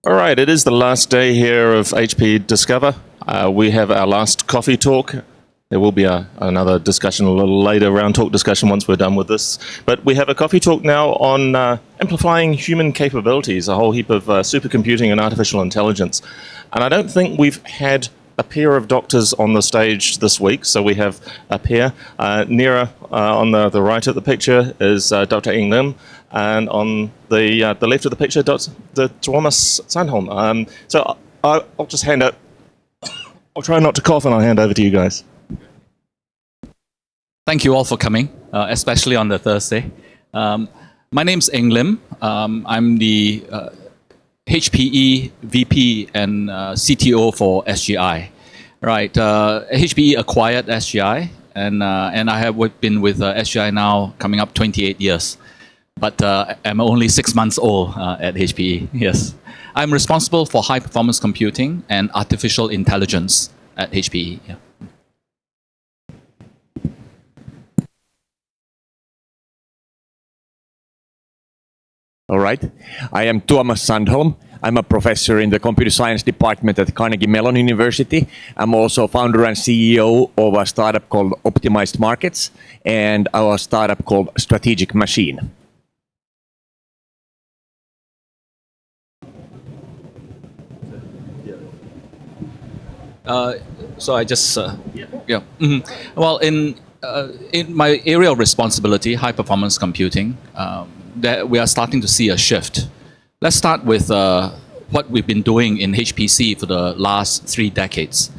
All right, it is the last day here of HPE Discover. We have our last coffee talk. There will be another discussion a little later, round talk discussion once we're done with this. But we have a coffee talk now on amplifying human capabilities, a whole heap of supercomputing and artificial intelligence. And I don't think we've had a pair of doctors on the stage this week, so we have a pair. Nearer on the right of the picture is Dr. Ing Lim, and on the left of the picture, Dr. Thomas Sandholm. So I'll just hand it. I'll try not to cough, and I'll hand over to you guys. Thank you all for coming, especially on the Thursday. My name's Ing Lim. I'm the HPE VP and CTO for SGI. Right, HPE acquired SGI, and I have been with SGI now coming up 28 years. But I'm only 6 months old at HPE. Yes, I'm responsible for high performance computing and artificial intelligence at HPE. Yeah. All right. I am Tuomas Sandholm. I'm a professor in the computer science department at Carnegie Mellon University. I'm also founder and CEO of a startup called Optimized Markets and our startup called Strategic Machine. So I just yeah. Mm-hmm. Well, in my area of responsibility, high performance computing, that we are starting to see a shift. Let's start with what we've been doing in HPC for the last 3 decades.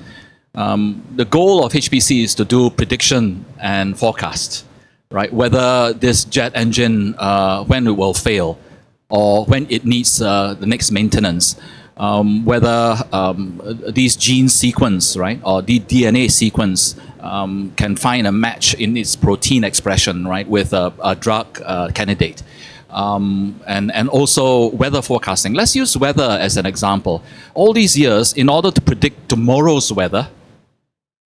The goal of HPC is to do prediction and forecast, right? Whether this jet engine, when it will fail, or when it needs the next maintenance, whether these gene sequence, right, or the DNA sequence can find a match in its protein expression, right, with a drug candidate. And also weather forecasting. Let's use weather as an example. All these years, in order to predict tomorrow's weather,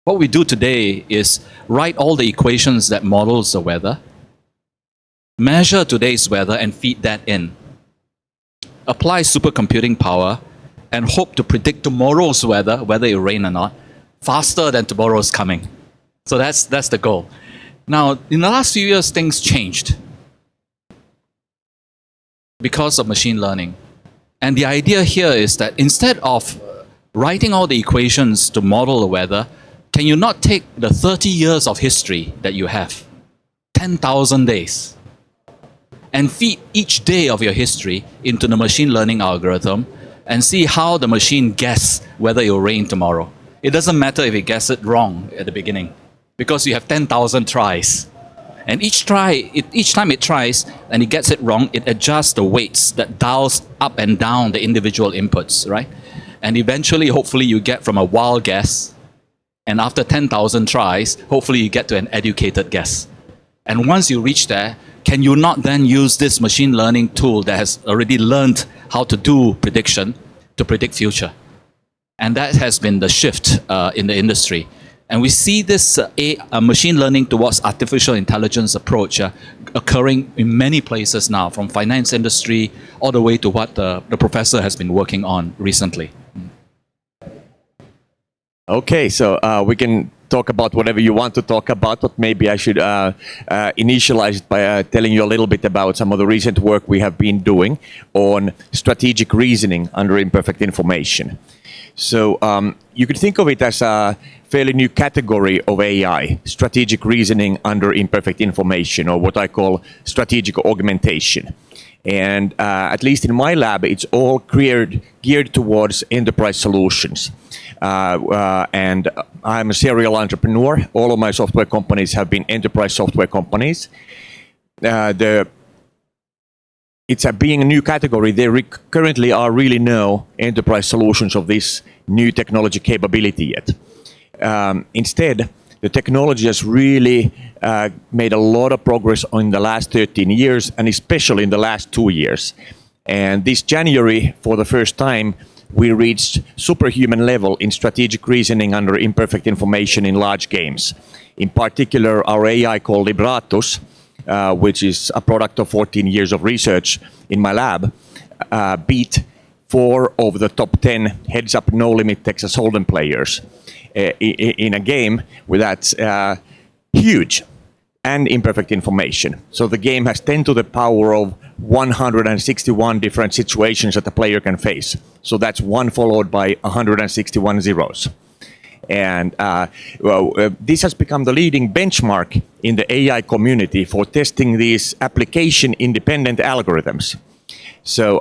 what we do today is write all the equations that models the weather, measure today's weather and feed that in, apply supercomputing power, and hope to predict tomorrow's weather, whether it rain or not, faster than tomorrow's coming. So that's the goal. Now, in the last few years, things changed because of machine learning. And the idea here is that instead of writing all the equations to model the weather, can you not take the 30 years of history that you have, 10,000 days, and feed each day of your history into the machine learning algorithm and see how the machine guesses whether it will rain tomorrow? It doesn't matter if it guesses it wrong at the beginning, because you have 10,000 tries. And each time it tries and it gets it wrong, it adjusts the weights that dials up and down the individual inputs, right? And eventually, hopefully, you get from a wild guess, and after 10,000 tries, hopefully you get to an educated guess. And once you reach there, can you not then use this machine learning tool that has already learned how to do prediction to predict future? And that has been the shift in the industry. And we see this machine learning towards artificial intelligence approach occurring in many places now, from finance industry all the way to what the professor has been working on recently. Okay, so we can talk about whatever you want to talk about, but maybe I should initialize it by telling you a little bit about some of the recent work we have been doing on strategic reasoning under imperfect information. So you could think of it as a fairly new category of AI, strategic reasoning under imperfect information, or what I call strategic augmentation. And at least in my lab, it's all geared towards enterprise solutions. And I'm a serial entrepreneur. All of my software companies have been enterprise software companies. It's being a new category. There currently are really no enterprise solutions of this new technology capability yet. Instead, the technology has really made a lot of progress in the last 13 years, and especially in the last 2 years. And this January, for the first time, we reached superhuman level in strategic reasoning under imperfect information in large games. In particular, our AI called Libratus, which is a product of 14 years of research in my lab, beat 4 of the top 10 heads-up no-limit Texas Hold'em players in a game where that's huge and imperfect information. So the game has 10 to the power of 161 different situations that the player can face. So that's 1 followed by 161 zeros. And this has become the leading benchmark in the AI community for testing these application-independent algorithms. So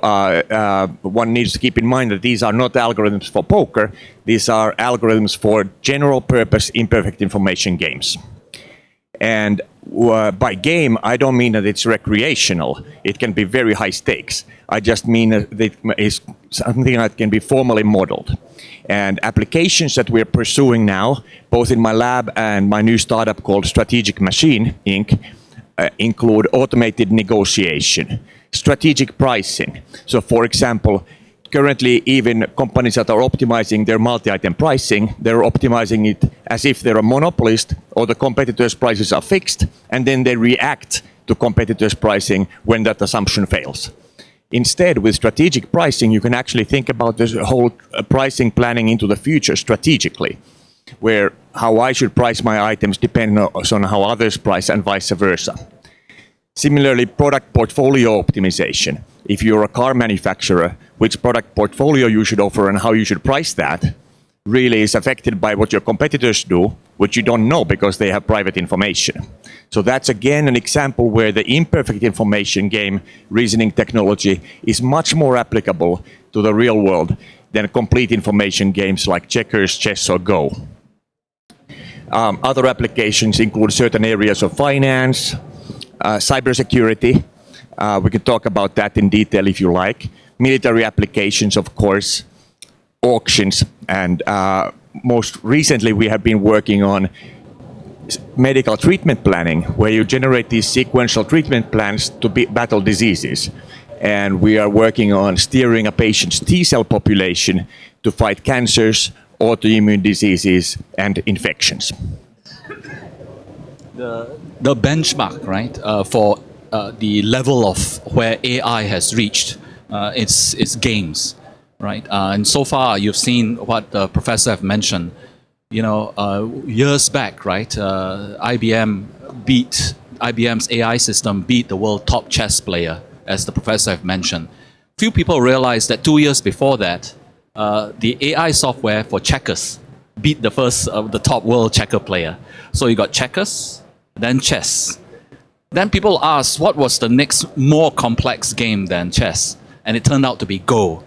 one needs to keep in mind that these are not algorithms for poker. These are algorithms for general-purpose imperfect information games. And by game, I don't mean that it's recreational. It can be very high stakes. I just mean that it is something that can be formally modeled. And applications that we're pursuing now, both in my lab and my new startup called Strategic Machine, Inc., include automated negotiation, strategic pricing. So, for example, currently even companies that are optimizing their multi-item pricing, they're optimizing it as if they're a monopolist or the competitors' prices are fixed, and then they react to competitors' pricing when that assumption fails. Instead, with strategic pricing, you can actually think about this whole pricing planning into the future strategically, where how I should price my items depends on how others price and vice versa. Similarly, product portfolio optimization. If you're a car manufacturer, which product portfolio you should offer and how you should price that really is affected by what your competitors do, which you don't know because they have private information. So that's again an example where the imperfect information game reasoning technology is much more applicable to the real world than complete information games like checkers, chess, or Go. Other applications include certain areas of finance, cybersecurity. We can talk about that in detail if you like. Military applications, of course, auctions, and most recently we have been working on medical treatment planning, where you generate these sequential treatment plans to battle diseases. And we are working on steering a patient's T-cell population to fight cancers, autoimmune diseases, and infections. The benchmark, right, for the level of where AI has reached, it's games, right? And so far, you've seen what the professor have mentioned. You know, years back, right, IBM's AI system beat the world top chess player, as the professor have mentioned. Few people realized that 2 years before that, the AI software for checkers beat the top world checker player. So you got checkers, then chess. Then people asked, what was the next more complex game than chess? And it turned out to be Go,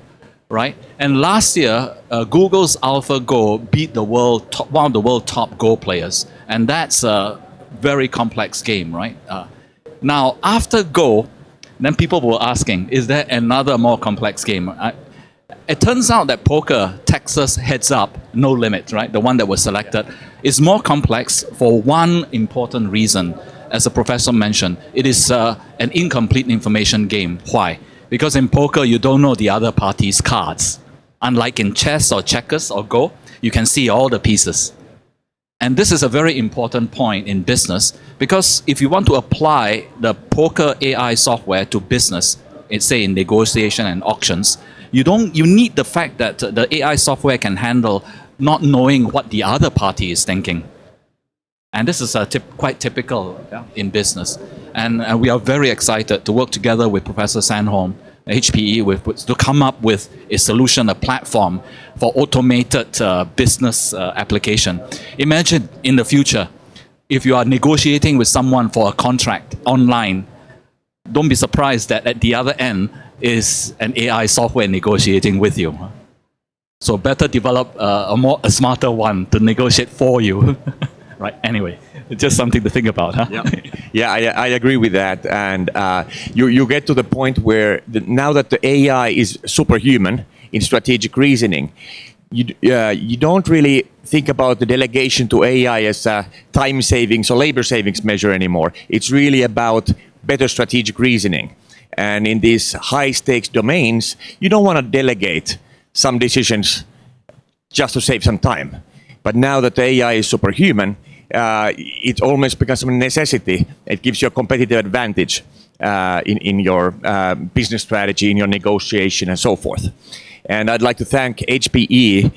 right? And last year, Google's AlphaGo beat one of the world top Go players. And that's a very complex game, right? Now, after Go, then people were asking, is there another more complex game? It turns out that poker, Texas heads up, no limit, right? The one that was selected, is more complex for one important reason. As the professor mentioned, it is an incomplete information game. Why? Because in poker, you don't know the other party's cards. Unlike in chess or checkers or Go, you can see all the pieces. And this is a very important point in business, because if you want to apply the poker AI software to business, say in negotiation and auctions, you need the fact that the AI software can handle not knowing what the other party is thinking. And this is quite typical in business. And we are very excited to work together with Professor Sandholm, HPE, to come up with a solution, a platform for automated business application. Imagine in the future, if you are negotiating with someone for a contract online, don't be surprised that at the other end is an AI software negotiating with you. So better develop a smarter one to negotiate for you. Right. Anyway, it's just something to think about, huh? Yeah, I agree with that. And you get to the point where now that the AI is superhuman in strategic reasoning, you don't really think about the delegation to AI as a time savings or labor savings measure anymore. It's really about better strategic reasoning. And in these high stakes domains, you don't want to delegate some decisions just to save some time. But now that the AI is superhuman, it almost becomes a necessity. It gives you a competitive advantage in your business strategy, in your negotiation, and so forth. And I'd like to thank HPE.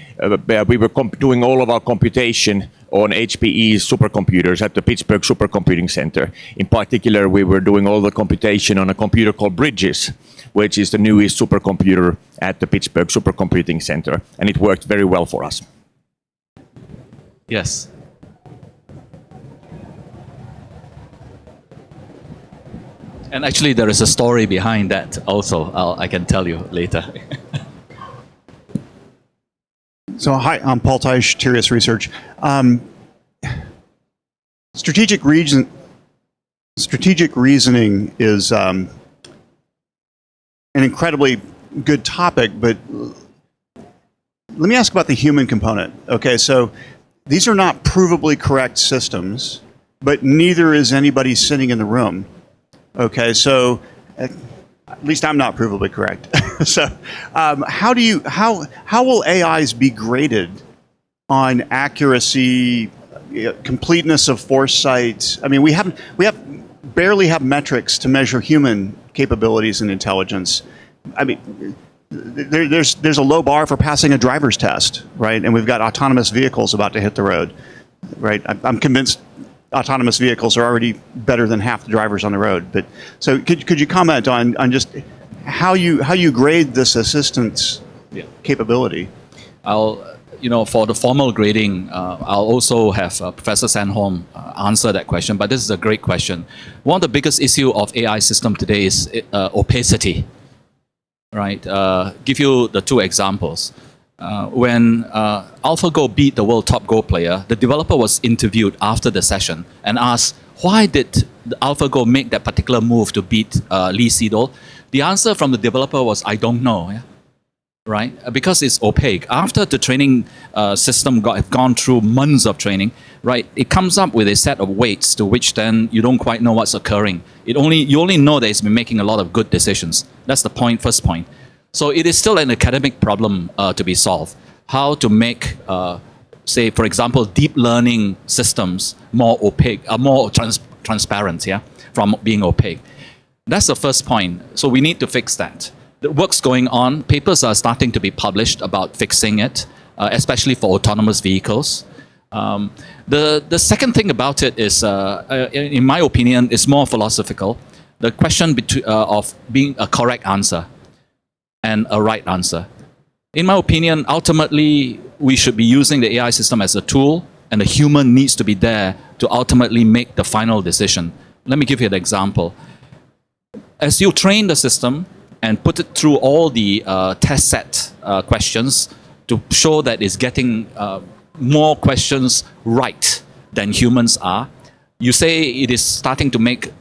We were doing all of our computation on HPE's supercomputers at the Pittsburgh Supercomputing Center. In particular, we were doing all the computation on a computer called Bridges, which is the newest supercomputer at the Pittsburgh Supercomputing Center. And it worked very well for us. Yes. And actually, there is a story behind that also. I can tell you later. So hi, I'm Paul Teisch, Tirias Research. Strategic reasoning is an incredibly good topic, but let me ask about the human component. Okay, so these are not provably correct systems, but neither is anybody sitting in the room. Okay, so at least I'm not provably correct. So how will AIs be graded on accuracy, completeness of foresight? I mean, we barely have metrics to measure human capabilities and intelligence. I mean, there's a low bar for passing a driver's test, right? And we've got autonomous vehicles about to hit the road, right? I'm convinced autonomous vehicles are already better than half the drivers on the road. But so could you comment on just how you grade this assistance capability? For the formal grading, I'll also have Professor Sandholm answer that question, but this is a great question. One of the biggest issue of AI system today is opacity, right? Give you the two examples. When AlphaGo beat the world top Go player, the developer was interviewed after the session and asked, why did AlphaGo make that particular move to beat Lee Sedol? The answer from the developer was, I don't know. Yeah? Right? Because it's opaque. After the training system gone through months of training, right, it comes up with a set of weights to which then you don't quite know what's occurring. You only know that it's been making a lot of good decisions. That's the first point. So it is still an academic problem to be solved. How to make, say, for example, deep learning systems more opaque, more transparent, yeah, from being opaque. That's the first point. So we need to fix that. The work's going on. Papers are starting to be published about fixing it, especially for autonomous vehicles. The second thing about it is, in my opinion, is more philosophical. The question of being a correct answer and a right answer. In my opinion, ultimately, we should be using the AI system as a tool, and the human needs to be there to ultimately make the final decision. Let me give you an example. As you train the system and put it through all the test set questions to show that it's getting more questions right than humans are, you say it is starting to make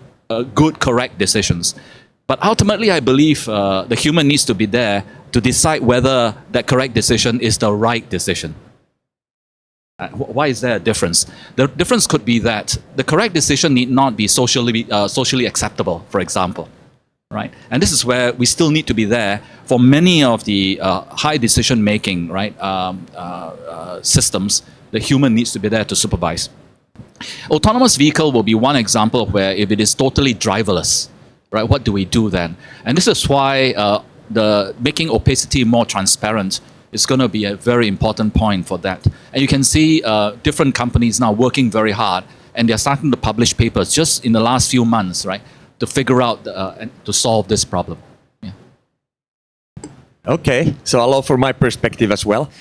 good, correct decisions. But ultimately, I believe the human needs to be there to decide whether that correct decision is the right decision. Why is there a difference? The difference could be that the correct decision need not be socially acceptable, for example, right? And this is where we still need to be there for many of the high decision-making, right, systems. The human needs to be there to supervise. Autonomous vehicle will be one example where if it is totally driverless, right, what do we do then? And this is why the making opacity more transparent is going to be a very important point for that. And you can see different companies now working very hard, and they're starting to publish papers just in the last few months, right, to figure out and to solve this problem. Yeah. Okay, so I'll offer my perspective as well.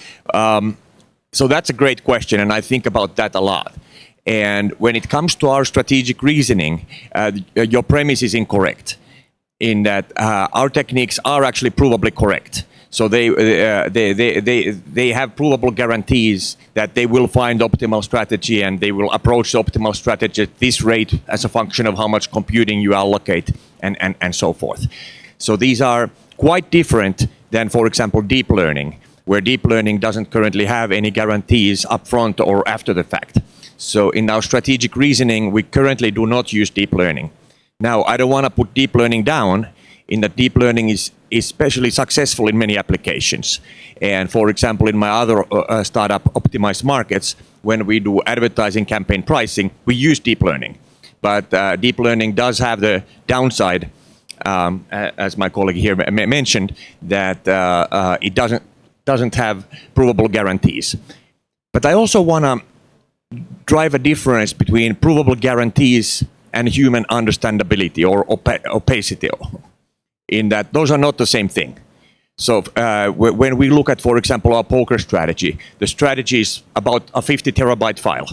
So that's a great question, and I think about that a lot. And when it comes to our strategic reasoning, your premise is incorrect in that our techniques are actually provably correct. So they have provable guarantees that they will find optimal strategy and they will approach the optimal strategy at this rate as a function of how much computing you allocate and so forth. So these are quite different than, for example, deep learning, where deep learning doesn't currently have any guarantees upfront or after the fact. So in our strategic reasoning, we currently do not use deep learning. Now, I don't want to put deep learning down in that deep learning is especially successful in many applications. And for example, in my other startup, Optimized Markets, when we do advertising campaign pricing, we use deep learning. But deep learning does have the downside as my colleague here mentioned, that it doesn't have provable guarantees. But I also want to drive a difference between provable guarantees and human understandability or opacity, in that those are not the same thing. So when we look at, for example, our poker strategy, the strategy is about a 50 terabyte file.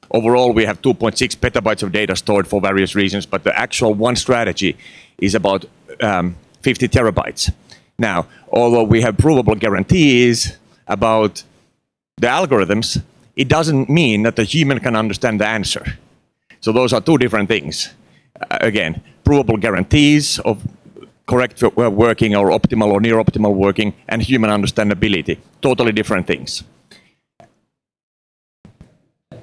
Overall, we have 2.6 petabytes of data stored for various reasons, but the actual one strategy is about 50 terabytes. Now, although we have provable guarantees about the algorithms, it doesn't mean that the human can understand the answer. So those are two different things. Again, provable guarantees of correct working or optimal or near optimal working, and human understandability, totally different things.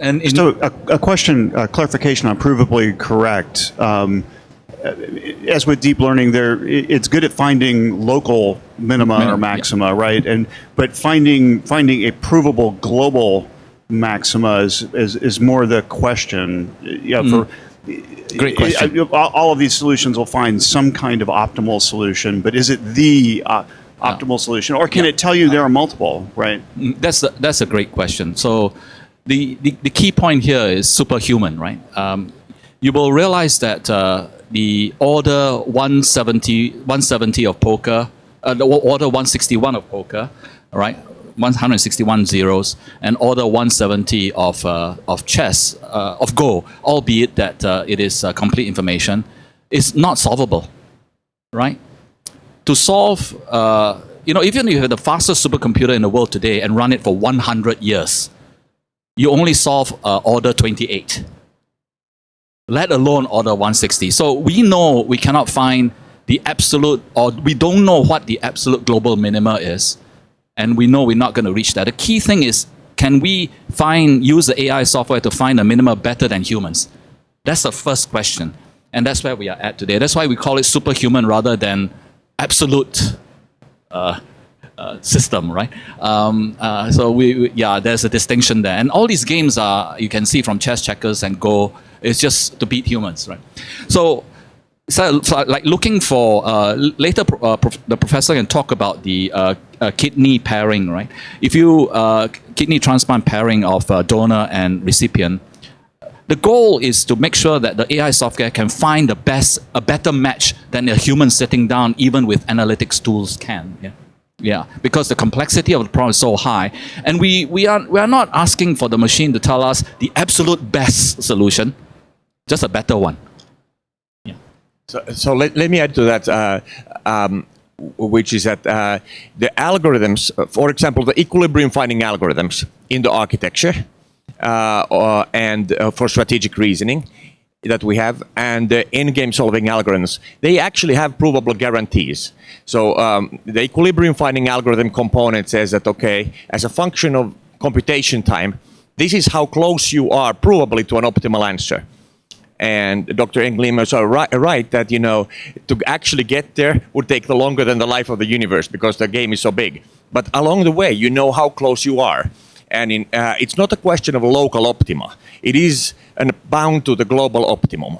And so a question, clarification on provably correct. As with deep learning, it's good at finding local minima or maxima, right? But finding a provable global maxima is more the question. Great question. All of these solutions will find some kind of optimal solution, but is it the optimal solution, or can it tell you there are multiple? Right. That's a great question. So the key point here is superhuman, right? You will realize that the order 170 of poker, the order 161 of poker, right? 161 zeros, and order 170 of chess, of Go, albeit that it is complete information, is not solvable, right? To solve, even if you have the fastest supercomputer in the world today and run it for 100 years, you only solve order 28, let alone order 160. So we know we cannot find the absolute, or we don't know what the absolute global minima is. And we know we're not going to reach that. The key thing is, can we use the AI software to find a minima better than humans? That's the first question. And that's where we are at today. That's why we call it superhuman rather than absolute system, right? So there's a distinction there. And all these games are, you can see from chess, checkers, and Go, it's just to beat humans, right? So like looking for later, the professor can talk about the kidney pairing, right? If you kidney transplant pairing of donor and recipient, the goal is to make sure that the AI software can find a better match than a human sitting down, even with analytics tools can. Yeah, because the complexity of the problem is so high, and we are not asking for the machine to tell us the absolute best solution, just a better one. So let me add to that, which is that the algorithms, for example, the equilibrium finding algorithms in the architecture and for strategic reasoning that we have, and the in-game solving algorithms, they actually have provable guarantees. So the equilibrium finding algorithm component says that, okay, as a function of computation time, this is how close you are probably to an optimal answer. And Dr. Englim is right that, to actually get there would take longer than the life of the universe because the game is so big. But along the way, you know how close you are. And it's not a question of a local optima. It is bound to the global optimum.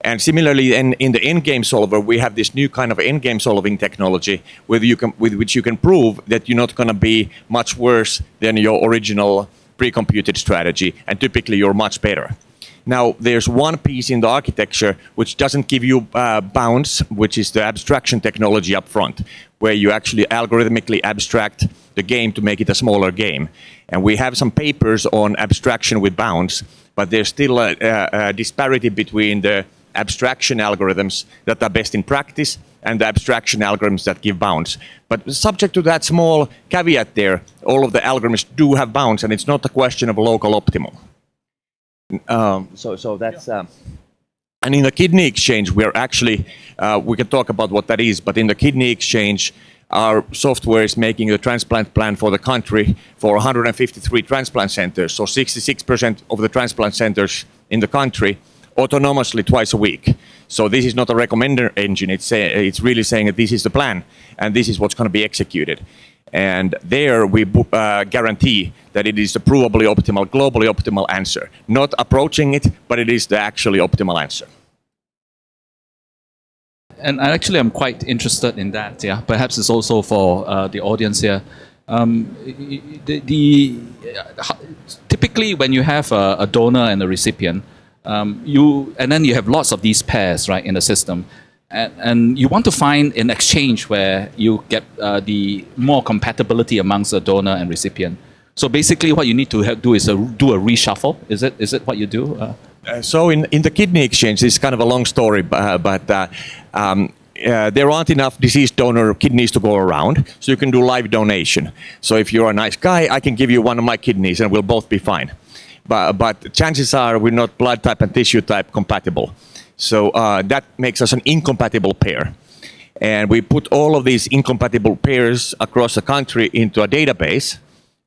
And similarly, in the in-game solver, we have this new kind of in-game solving technology with which you can prove that you're not going to be much worse than your original pre-computed strategy, and typically you're much better. Now, there's one piece in the architecture which doesn't give you bounds, which is the abstraction technology up front, where you actually algorithmically abstract the game to make it a smaller game. And we have some papers on abstraction with bounds, but there's still a disparity between the abstraction algorithms that are best in practice and the abstraction algorithms that give bounds. But subject to that small caveat there, all of the algorithms do have bounds, and it's not a question of local optimum. So that's and in the kidney exchange, we're actually we can talk about what that is, but in the kidney exchange, our software is making the transplant plan for the country for 153 transplant centers, so 66% of the transplant centers in the country autonomously twice a week. So this is not a recommender engine, it's really saying that this is the plan and this is what's going to be executed. And there we guarantee that it is the provably optimal, globally optimal answer. Not approaching it, but it is the actually optimal answer. and actually I'm quite interested in that. Yeah, perhaps it's also for the audience here. Typically, when you have a donor and a recipient, and then you have lots of these pairs, right, in the system, and you want to find an exchange where you get the more compatibility amongst the donor and recipient. So basically, what you need to do is do a reshuffle. Is it what you do? So in the kidney exchange, it's kind of a long story, but there aren't enough deceased donor kidneys to go around, so you can do live donation. So if you're a nice guy, I can give you one of my kidneys and we'll both be fine. But chances are we're not blood type and tissue type compatible. So that makes us an incompatible pair. And we put all of these incompatible pairs across the country into a database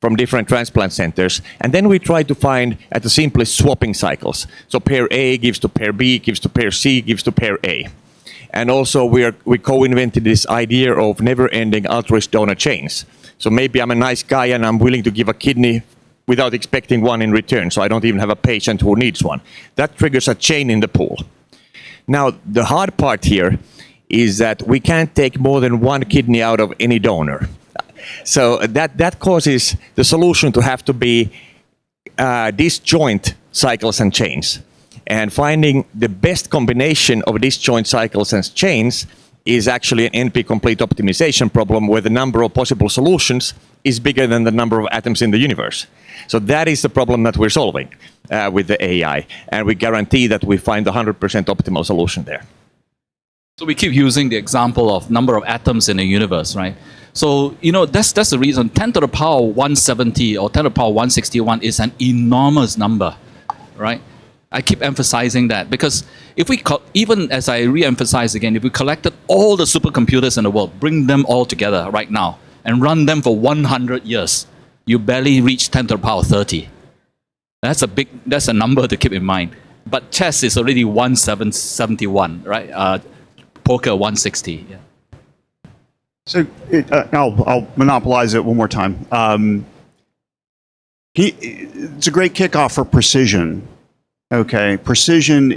from different transplant centers, and then we try to find at the simplest swapping cycles. So pair A gives to pair B, gives to pair C, gives to pair A. And also we co-invented this idea of never-ending altruist donor chains. So maybe I'm a nice guy and I'm willing to give a kidney without expecting one in return, so I don't even have a patient who needs one. That triggers a chain in the pool. Now, the hard part here is that we can't take more than one kidney out of any donor. So that causes the solution to have to be disjoint cycles and chains. And finding the best combination of disjoint cycles and chains is actually an NP-complete optimization problem where the number of possible solutions is bigger than the number of atoms in the universe. So that is the problem that we're solving with the AI. And we guarantee that we find the 100% optimal solution there. So we keep using the example of number of atoms in the universe, right? So, that's the reason 10 to the power 170 or 10 to the power 161 is an enormous number, right? I keep emphasizing that because if we, even as I re-emphasize again, if we collected all the supercomputers in the world, bring them all together right now and run them for 100 years, you barely reach 10 to the power 30. That's a number to keep in mind. But chess is already 1771, right? Poker 160. Yeah. So I'll monopolize it one more time. It's a great kickoff for precision. Okay, precision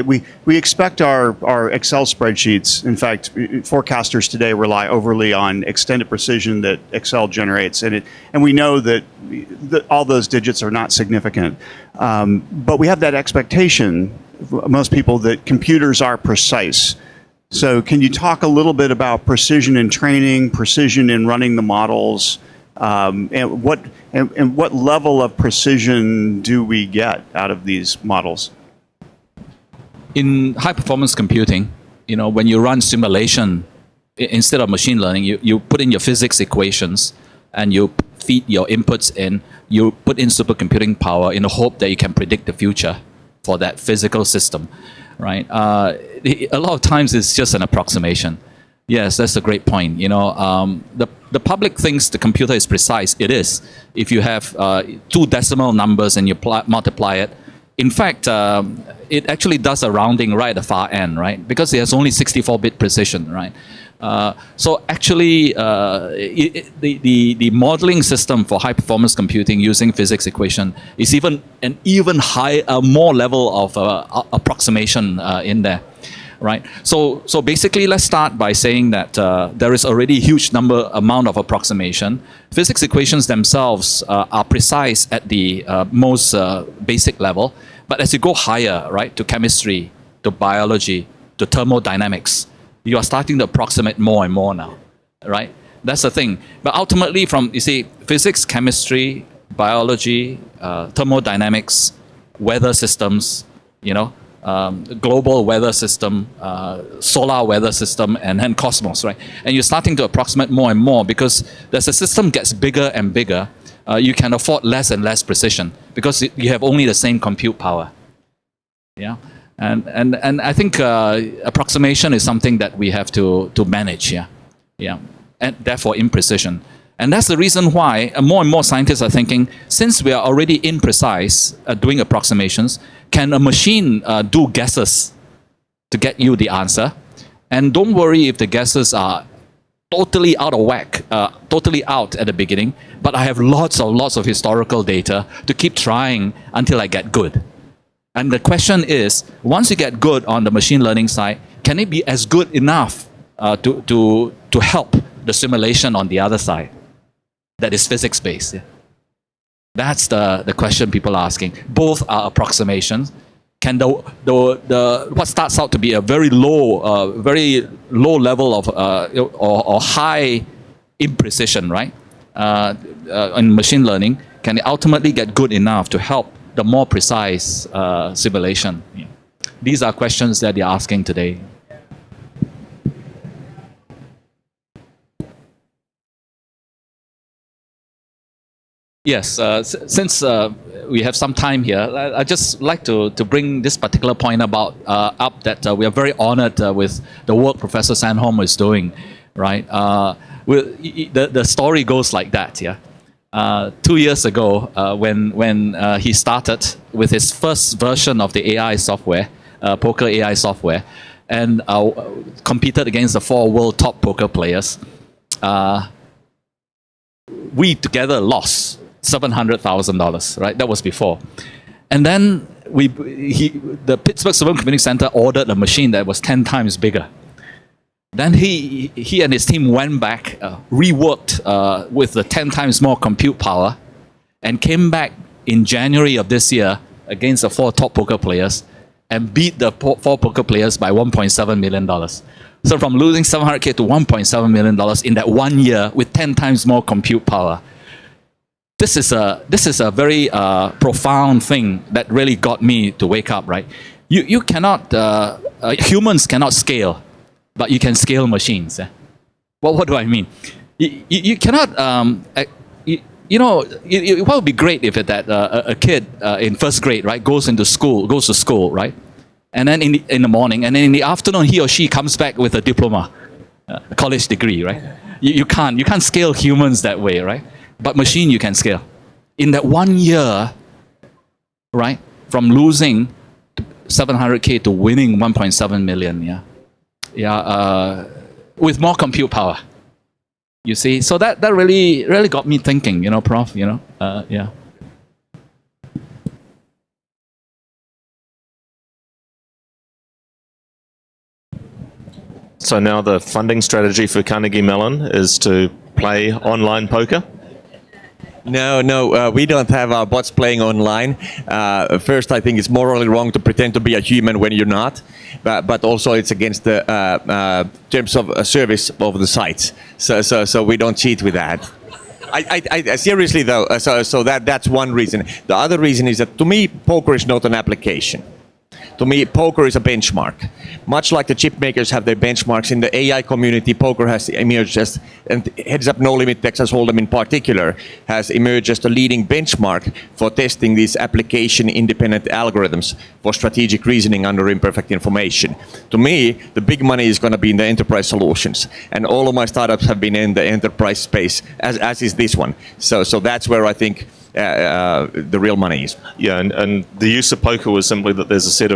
we expect our Excel spreadsheets. In fact, forecasters today rely overly on extended precision that Excel generates, and we know that all those digits are not significant. But we have that expectation, most people, that computers are precise. So can you talk a little bit about precision in training, precision in running the models, and what level of precision do we get out of these models? In high-performance computing, when you run simulation, instead of machine learning, you put in your physics equations and you feed your inputs in, you put in supercomputing power in the hope that you can predict the future for that physical system. Right, a lot of times it's just an approximation. Yes, that's a great point. The public thinks the computer is precise. It is. If you have two decimal numbers and you multiply it, in fact, it actually does a rounding right at the far end, right? Because it has only 64-bit precision, right? So actually, the modeling system for high-performance computing using physics equation is even higher, more level of approximation in there, right? So basically, let's start by saying that there is already a huge amount of approximation. Physics equations themselves are precise at the most basic level, but as you go higher, right, to chemistry, to biology, to thermodynamics, you are starting to approximate more and more now, right? That's the thing. But ultimately, from physics, chemistry, biology, thermodynamics, weather systems, global weather system, solar weather system, and then cosmos, right? And you're starting to approximate more and more because as the system gets bigger and bigger, you can afford less and less precision because you have only the same compute power. Yeah. And I think approximation is something that we have to manage, and therefore imprecision. And that's the reason why more and more scientists are thinking, since we are already imprecise at doing approximations, can a machine do guesses to get you the answer? And don't worry if the guesses are totally out of whack, totally out at the beginning, but I have lots of historical data to keep trying until I get good. And the question is, once you get good on the machine learning side, can it be as good enough to help the simulation on the other side that is physics-based? Yeah. That's the question people are asking. Both are approximations. Can the what starts out to be a very low level of or high imprecision, right? In machine learning, can it ultimately get good enough to help the more precise simulation? Yeah. These are questions that they're asking today. Yes, since we have some time here, I'd just like to bring this particular point about up that we are very honored with the work Professor Sandholm is doing, right? The story goes like that, yeah. 2 years ago, when he started with his first version of the AI software, poker AI software, and competed against the 4 world top poker players, we together lost $700,000, right? That was before. And then the Pittsburgh Supercomputing Center ordered a machine that was 10 times bigger. Then he and his team went back, reworked with the 10 times more compute power, and came back in January of this year against the 4 top poker players and beat the 4 poker players by $1.7 million. So from losing $700K to $1.7 million in that 1 year with 10 times more compute power. This is a very profound thing that really got me to wake up, right? You cannot, humans cannot scale, but you can scale machines. Eh? Well, what do I mean? You cannot, what would be great if a kid in first grade, right, goes to school, right? And then in the morning, and then in the afternoon, he or she comes back with a diploma, a college degree, right? You can't scale humans that way, right? But machine you can scale. In that 1 year, right, from losing $700K to winning 1.7 million, with more compute power. You see, so that really got me thinking, Prof. Yeah. So now the funding strategy for Carnegie Mellon is to play online poker? No, we don't have our bots playing online. First, I think it's morally wrong to pretend to be a human when you're not, but also it's against the terms of service of the sites. So we don't cheat with that. I seriously though, so that's one reason. The other reason is that to me, poker is not an application. To me, poker is a benchmark. Much like the chip makers have their benchmarks in the AI community, poker has emerged as, and Heads Up No Limit Texas Hold'em in particular, has emerged as the leading benchmark for testing these application-independent algorithms for strategic reasoning under imperfect information. To me, the big money is going to be in the enterprise solutions, and all of my startups have been in the enterprise space, as is this one. So that's where I think the real money is. Yeah, and the use of poker was simply that there's a set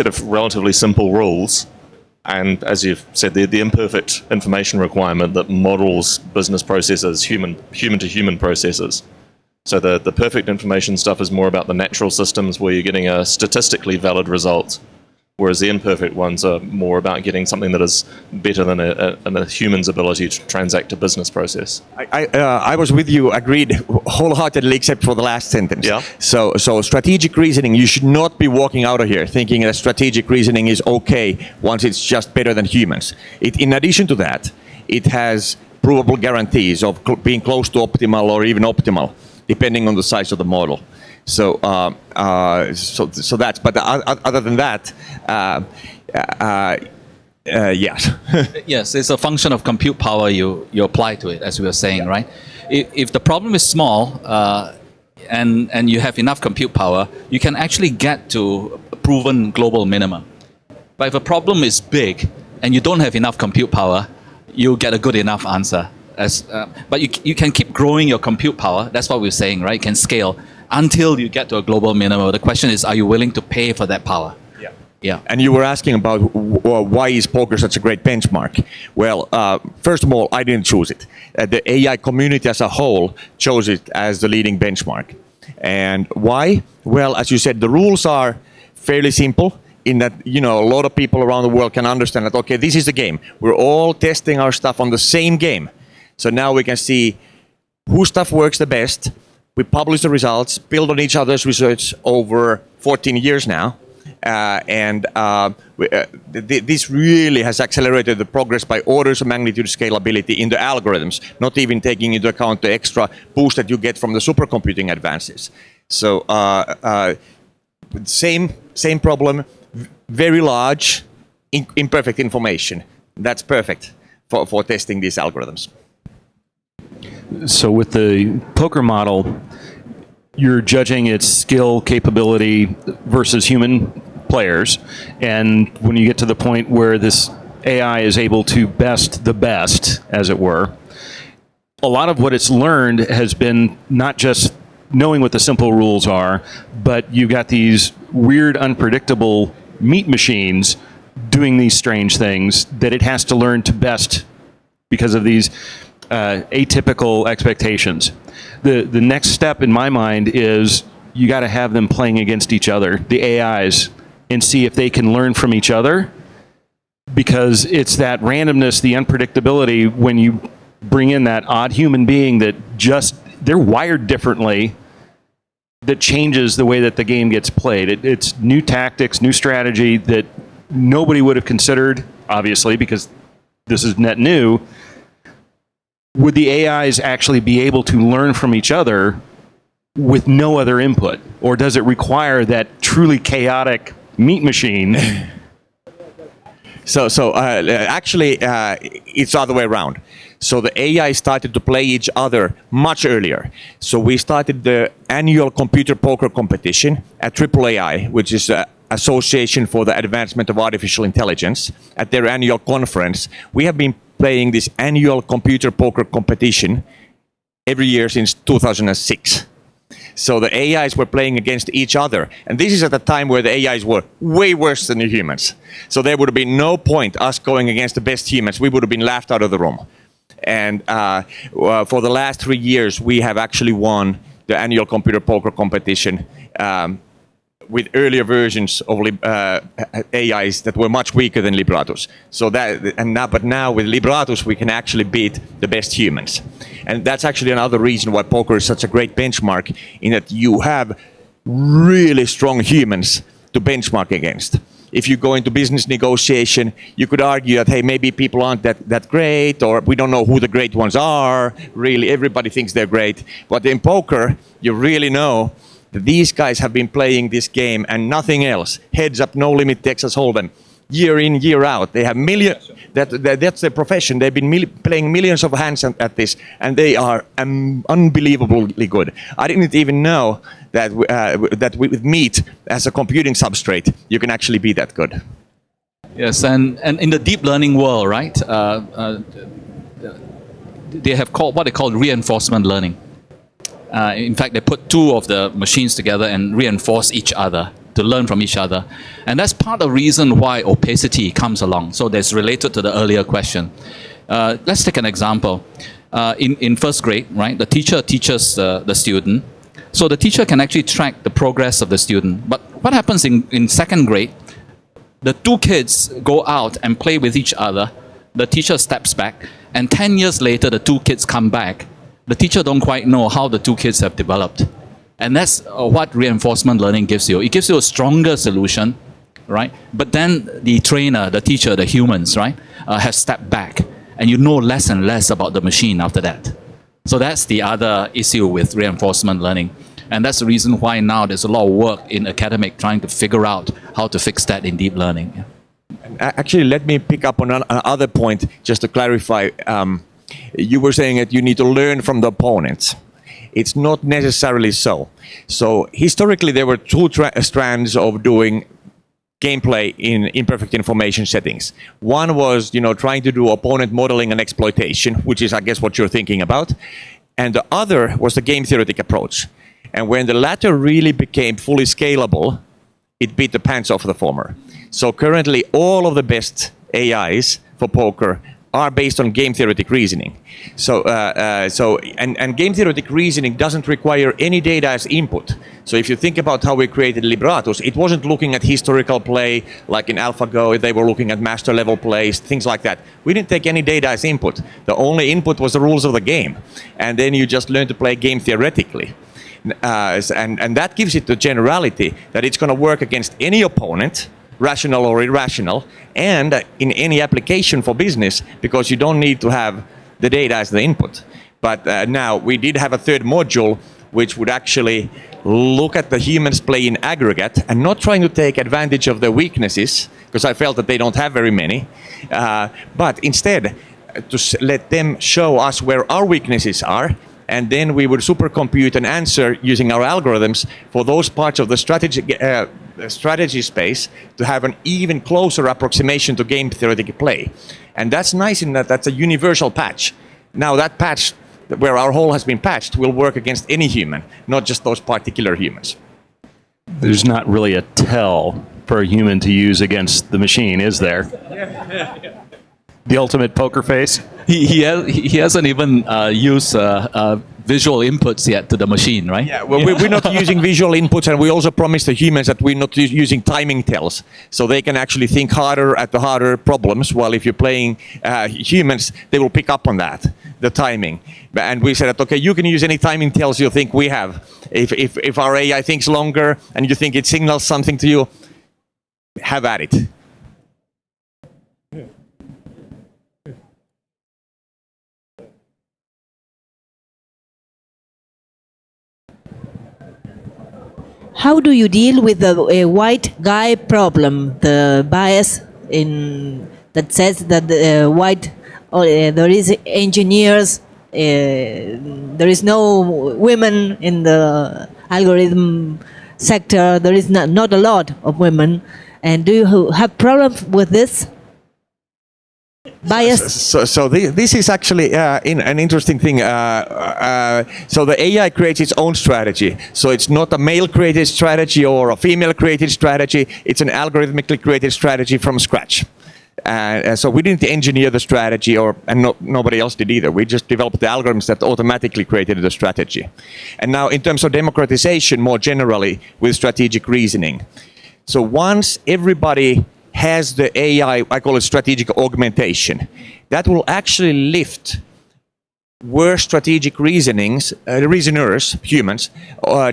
of relatively simple rules, and as you've said, the imperfect information requirement that models business processes, human to human processes. So the perfect information stuff is more about the natural systems where you're getting a statistically valid result, whereas the imperfect ones are more about getting something that is better than a human's ability to transact a business process. I was with you, agreed wholeheartedly, except for the last sentence. Yeah. So strategic reasoning, you should not be walking out of here thinking that strategic reasoning is okay once it's just better than humans. In addition to that, it has provable guarantees of being close to optimal or even optimal, depending on the size of the model. So that's. But other than that, yes. Yes, it's a function of compute power you apply to it, as we were saying, right? If the problem is small and you have enough compute power, you can actually get to a proven global minimum. But if a problem is big and you don't have enough compute power, you get a good enough answer. But you can keep growing your compute power. That's what we're saying, right? You can scale until you get to a global minimum. The question is, are you willing to pay for that power? Yeah. And you were asking about why is poker such a great benchmark? Well, first of all, I didn't choose it. The AI community as a whole chose it as the leading benchmark. And why? Well, as you said, the rules are fairly simple. in that, a lot of people around the world can understand that, okay, this is the game. We're all testing our stuff on the same game. So now we can see whose stuff works the best. We publish the results, build on each other's research over 14 years now. This really has accelerated the progress by orders of magnitude scalability in the algorithms, not even taking into account the extra boost that you get from the supercomputing advances. So same problem, very large, imperfect information. That's perfect for testing these algorithms. So with the poker model, you're judging its skill capability versus human players, and when you get to the point where this AI is able to best the best, as it were, a lot of what it's learned has been not just knowing what the simple rules are, but you've got these weird, unpredictable meat machines doing these strange things that it has to learn to best because of these atypical expectations. The next step in my mind is you got to have them playing against each other, the AIs, and see if they can learn from each other, because it's that randomness, the unpredictability, when you bring in that odd human being that just, they're wired differently, that changes the way that the game gets played. It's new tactics, new strategy that nobody would have considered, obviously, because this is net new. Would the AIs actually be able to learn from each other with no other input? Or does it require that truly chaotic meat machine? Actually, it's the other way around. So the AI started to play each other much earlier. So we started the annual computer poker competition at AAAI, which is an Association for the Advancement of Artificial Intelligence, at their annual conference. We have been playing this annual computer poker competition every year since 2006. So the AIs were playing against each other. And this is at a time where the AIs were way worse than the humans. So there would have been no point us going against the best humans. We would have been laughed out of the room. And for the last 3 years, we have actually won the annual computer poker competition with earlier versions of AIs that were much weaker than Libratus. But now with Libratus, we can actually beat the best humans. And that's actually another reason why poker is such a great benchmark, in that you have really strong humans to benchmark against. If you go into business negotiation, you could argue that, hey, maybe people aren't that great, or we don't know who the great ones are. Really, everybody thinks they're great. But in poker, you really know that these guys have been playing this game and nothing else. Heads up, no limit, Texas Hold'em, year in, year out. They have millions. That's their profession. They've been playing millions of hands at this, and they are unbelievably good. I didn't even know that with meat as a computing substrate, you can actually be that good. Yes, and in the deep learning world, right? They have what they call reinforcement learning. In fact, they put two of the machines together and reinforce each other to learn from each other. And that's part of the reason why opacity comes along. So that's related to the earlier question. Let's take an example. In first grade, right, the teacher teaches the student. So the teacher can actually track the progress of the student. But what happens in second grade? The two kids go out and play with each other. The teacher steps back. And 10 years later, the two kids come back. The teacher don't quite know how the two kids have developed. And that's what reinforcement learning gives you. It gives you a stronger solution, right? But then the trainer, the teacher, the humans, right, have stepped back. And you know less and less about the machine after that. So that's the other issue with reinforcement learning. And that's the reason why now there's a lot of work in academic trying to figure out how to fix that in deep learning. Yeah. Actually, let me pick up on another point just to clarify. You were saying that you need to learn from the opponents. It's not necessarily so. So historically, there were two strands of doing gameplay in imperfect information settings. One was, trying to do opponent modeling and exploitation, which is, I guess, what you're thinking about. And the other was the game theoretic approach. And when the latter really became fully scalable, it beat the pants off the former. So currently, all of the best AIs for poker are based on game theoretic reasoning. And game theoretic reasoning doesn't require any data as input. So if you think about how we created Libratus, it wasn't looking at historical play like in AlphaGo. They were looking at master level plays, things like that. We didn't take any data as input. The only input was the rules of the game, and then you just learn to play game theoretically. And that gives it the generality that it's going to work against any opponent, rational or irrational, and in any application for business, because you don't need to have the data as the input. But now we did have a third module which would actually look at the humans play in aggregate and not trying to take advantage of their weaknesses, because I felt that they don't have very many, but instead to let them show us where our weaknesses are, and then we would supercompute an answer using our algorithms for those parts of the strategy space to have an even closer approximation to game theoretic play. And that's nice in that that's a universal patch. Now that patch, where our hole has been patched, will work against any human, not just those particular humans. There's not really a tell for a human to use against the machine, is there? The ultimate poker face? He hasn't even used visual inputs yet to the machine, right? Yeah, well, we're not using visual inputs, and we also promised the humans that we're not using timing tells, so they can actually think harder at the harder problems, while if you're playing humans, they will pick up on that, the timing. And we said that, okay, you can use any timing tells you think we have. If our AI thinks longer, and you think it signals something to you, have at it. How do you deal with a white guy problem, the bias that says that there is engineers, there is no women in the algorithm sector, there is not a lot of women, and do you have problems with this? Bias. So this is actually an interesting thing. So the AI creates its own strategy. So it's not a male-created strategy or a female-created strategy. It's an algorithmically created strategy from scratch. So we didn't engineer the strategy, and nobody else did either. We just developed the algorithms that automatically created the strategy. And now, in terms of democratization, more generally, with strategic reasoning. So once everybody has the AI, I call it strategic augmentation, that will actually lift worse strategic reasoners, humans,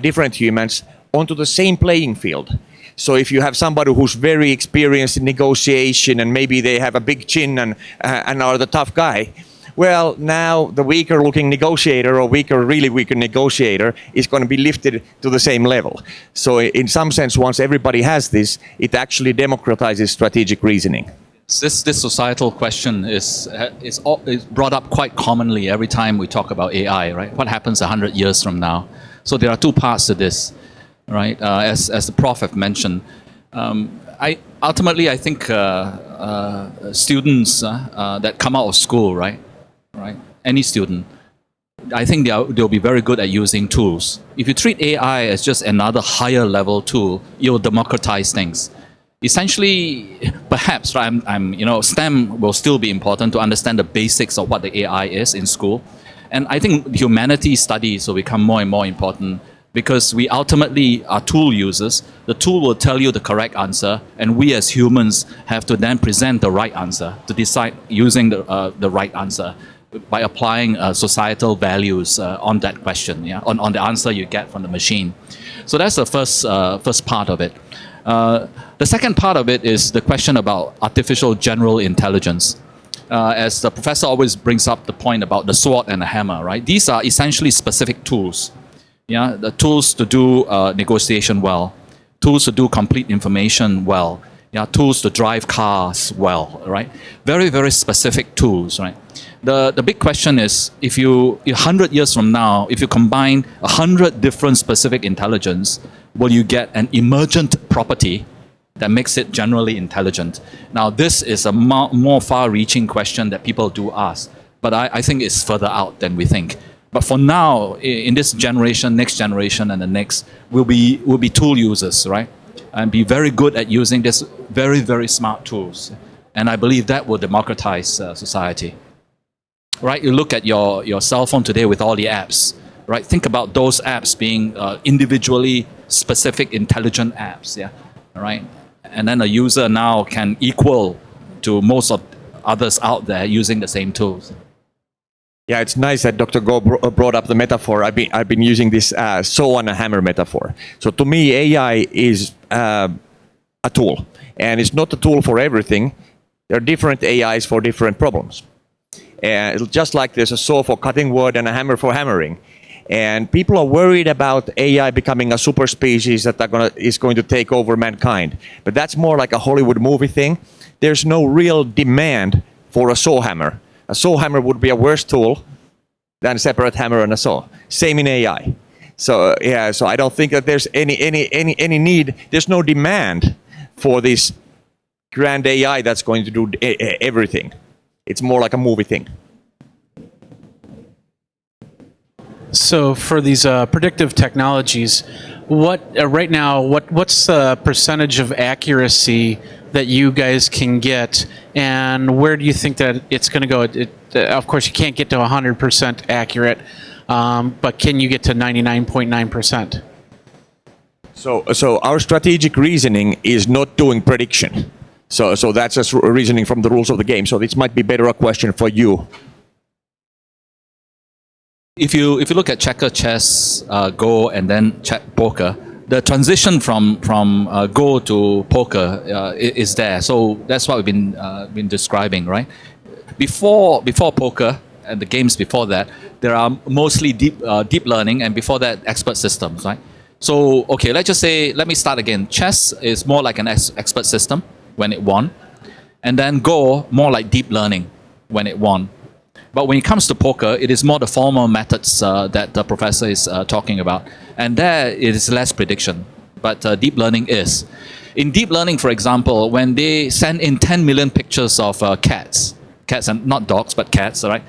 different humans, onto the same playing field. So if you have somebody who's very experienced in negotiation and maybe they have a big chin and are the tough guy, well, now the weaker looking negotiator or really weaker negotiator is going to be lifted to the same level. So in some sense, once everybody has this, it actually democratizes strategic reasoning. This societal question is brought up quite commonly every time we talk about AI, right? What happens 100 years from now? So there are two parts to this, right? As the prof have mentioned, I think students that come out of school, right? Any student, I think they'll be very good at using tools. If you treat AI as just another higher level tool, you'll democratize things. Essentially, perhaps, right, STEM will still be important to understand the basics of what the AI is in school. And I think humanities studies will become more and more important because we ultimately are tool users. The tool will tell you the correct answer, and we as humans have to then present the right answer to decide using the right answer by applying societal values on that question, on the answer you get from the machine. So that's the first part of it. The second part of it is the question about artificial general intelligence. As the professor always brings up the point about the sword and the hammer, right? These are essentially specific tools. The tools to do negotiation well, tools to do complete information well, tools to drive cars well, right? Very, very specific tools, right? The big question is, if 100 years from now, if you combine 100 different specific intelligence, will you get an emergent property that makes it generally intelligent? Now, this is a more far-reaching question that people do ask, but I think it's further out than we think. But for now, in this generation, next generation, and the next, we'll be tool users, right? And be very good at using these very, very smart tools. And I believe that will democratize society. Right? You look at your cell phone today with all the apps. Right? Think about those apps being individually specific, intelligent apps. Yeah. All right. And then a user now can equal to most of others out there using the same tools. Yeah, it's nice that Dr. Go brought up the metaphor. I've been using this saw and a hammer metaphor. So to me, AI is a tool, and it's not a tool for everything. There are different AIs for different problems. And just like there's a saw for cutting wood and a hammer for hammering. And people are worried about AI becoming a super species that is going to take over mankind. But that's more like a Hollywood movie thing. There's no real demand for a saw hammer. A saw hammer would be a worse tool than a separate hammer and a saw. Same in AI. So yeah, so I don't think that there's any need. There's no demand for this grand AI that's going to do everything. It's more like a movie thing. So for these predictive technologies, right now, what's the percentage of accuracy that you guys can get, and where do you think that it's going to go? Of course, you can't get to 100% accurate, but can you get to 99.9%? So our strategic reasoning is not doing prediction. So that's just reasoning from the rules of the game. So this might be better a question for you. If you look at checker, chess, Go, and then poker, the transition from Go to poker is there. So that's what we've been describing, right? Before poker and the games before that, there are mostly deep learning, and before that, expert systems, right? So okay, let me start again. Chess is more like an expert system when it won, and then Go more like deep learning when it won. But when it comes to poker, it is more the formal methods that the professor is talking about. And there it is less prediction, but deep learning is. In deep learning, for example, when they send in 10 million pictures of cats and not dogs, but cats, all right,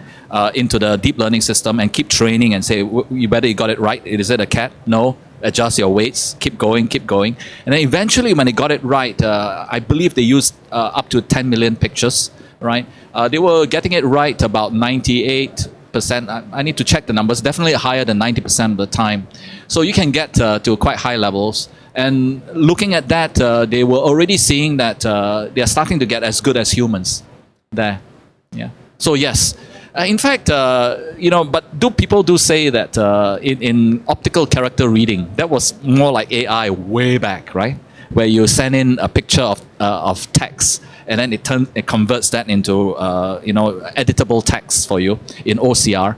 into the deep learning system and keep training and say, you better you got it right. Is it a cat? No. Adjust your weights. Keep going. And then eventually when they got it right, I believe they used up to 10 million pictures. Right, they were getting it right about 98%. I need to check the numbers. Definitely higher than 90% of the time. So you can get to quite high levels. And looking at that, they were already seeing that they are starting to get as good as humans there. Yeah. So yes, in fact, but people do say that in optical character reading, that was more like AI way back, right? Where you send in a picture of text, and then it converts that into editable text for you in OCR.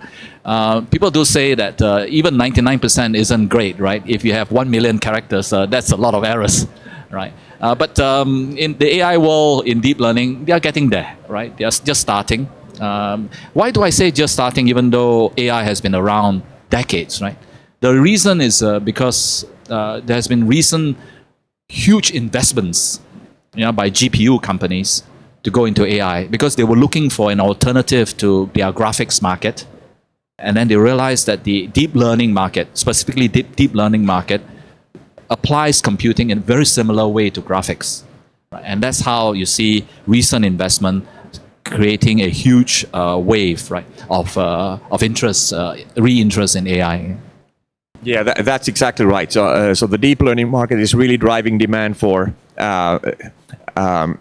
People do say that even 99% isn't great, right? If you have 1 million characters, that's a lot of errors, right? But in the AI world, in deep learning, they are getting there, right? They are just starting. Why do I say just starting, even though AI has been around decades, right? The reason is because there has been recent huge investments by GPU companies to go into AI because they were looking for an alternative to their graphics market. And then they realized that the deep learning market, specifically deep learning market, applies computing in a very similar way to graphics. Right? And that's how you see recent investment creating a huge wave, right, of interest, re-interest in AI. Yeah, that's exactly right. So the deep learning market is really driving demand for the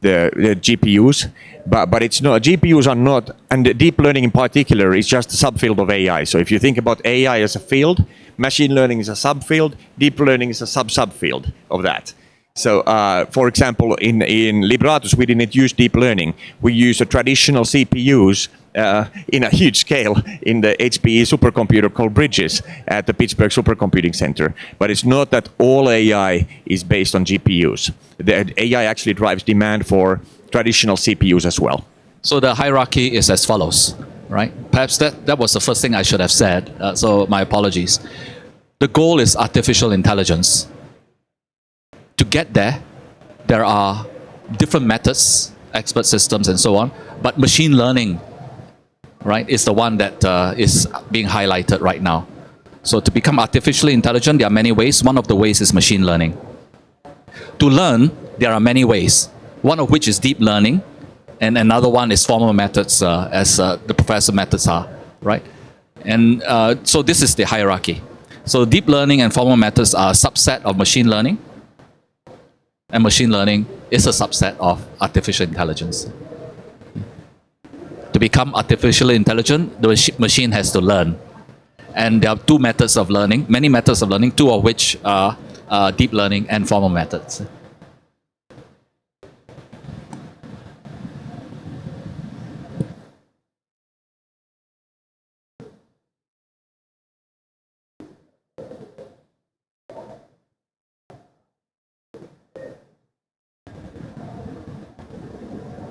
GPUs, but it's not. GPUs are not, and the deep learning in particular is just a subfield of AI. So if you think about AI as a field, machine learning is a subfield, deep learning is a subfield of that. So, for example, in Libratus, we didn't use deep learning. We use a traditional CPUs in a huge scale in the HPE supercomputer called Bridges at the Pittsburgh Supercomputing Center. But it's not that all AI is based on GPUs. The AI actually drives demand for traditional CPUs as well. So the hierarchy is as follows, right? Perhaps that was the first thing I should have said, so my apologies. The goal is artificial intelligence. To get there, there are different methods, expert systems and so on, but machine learning, right, is the one that is being highlighted right now. So to become artificially intelligent, there are many ways. One of the ways is machine learning. To learn, there are many ways. one of which is deep learning, and another one is formal methods, as the professor methods are, right? And so this is the hierarchy. So deep learning and formal methods are a subset of machine learning, and machine learning is a subset of artificial intelligence. To become artificially intelligent, the machine has to learn. And there are two methods of learning, many methods of learning, two of which are deep learning and formal methods.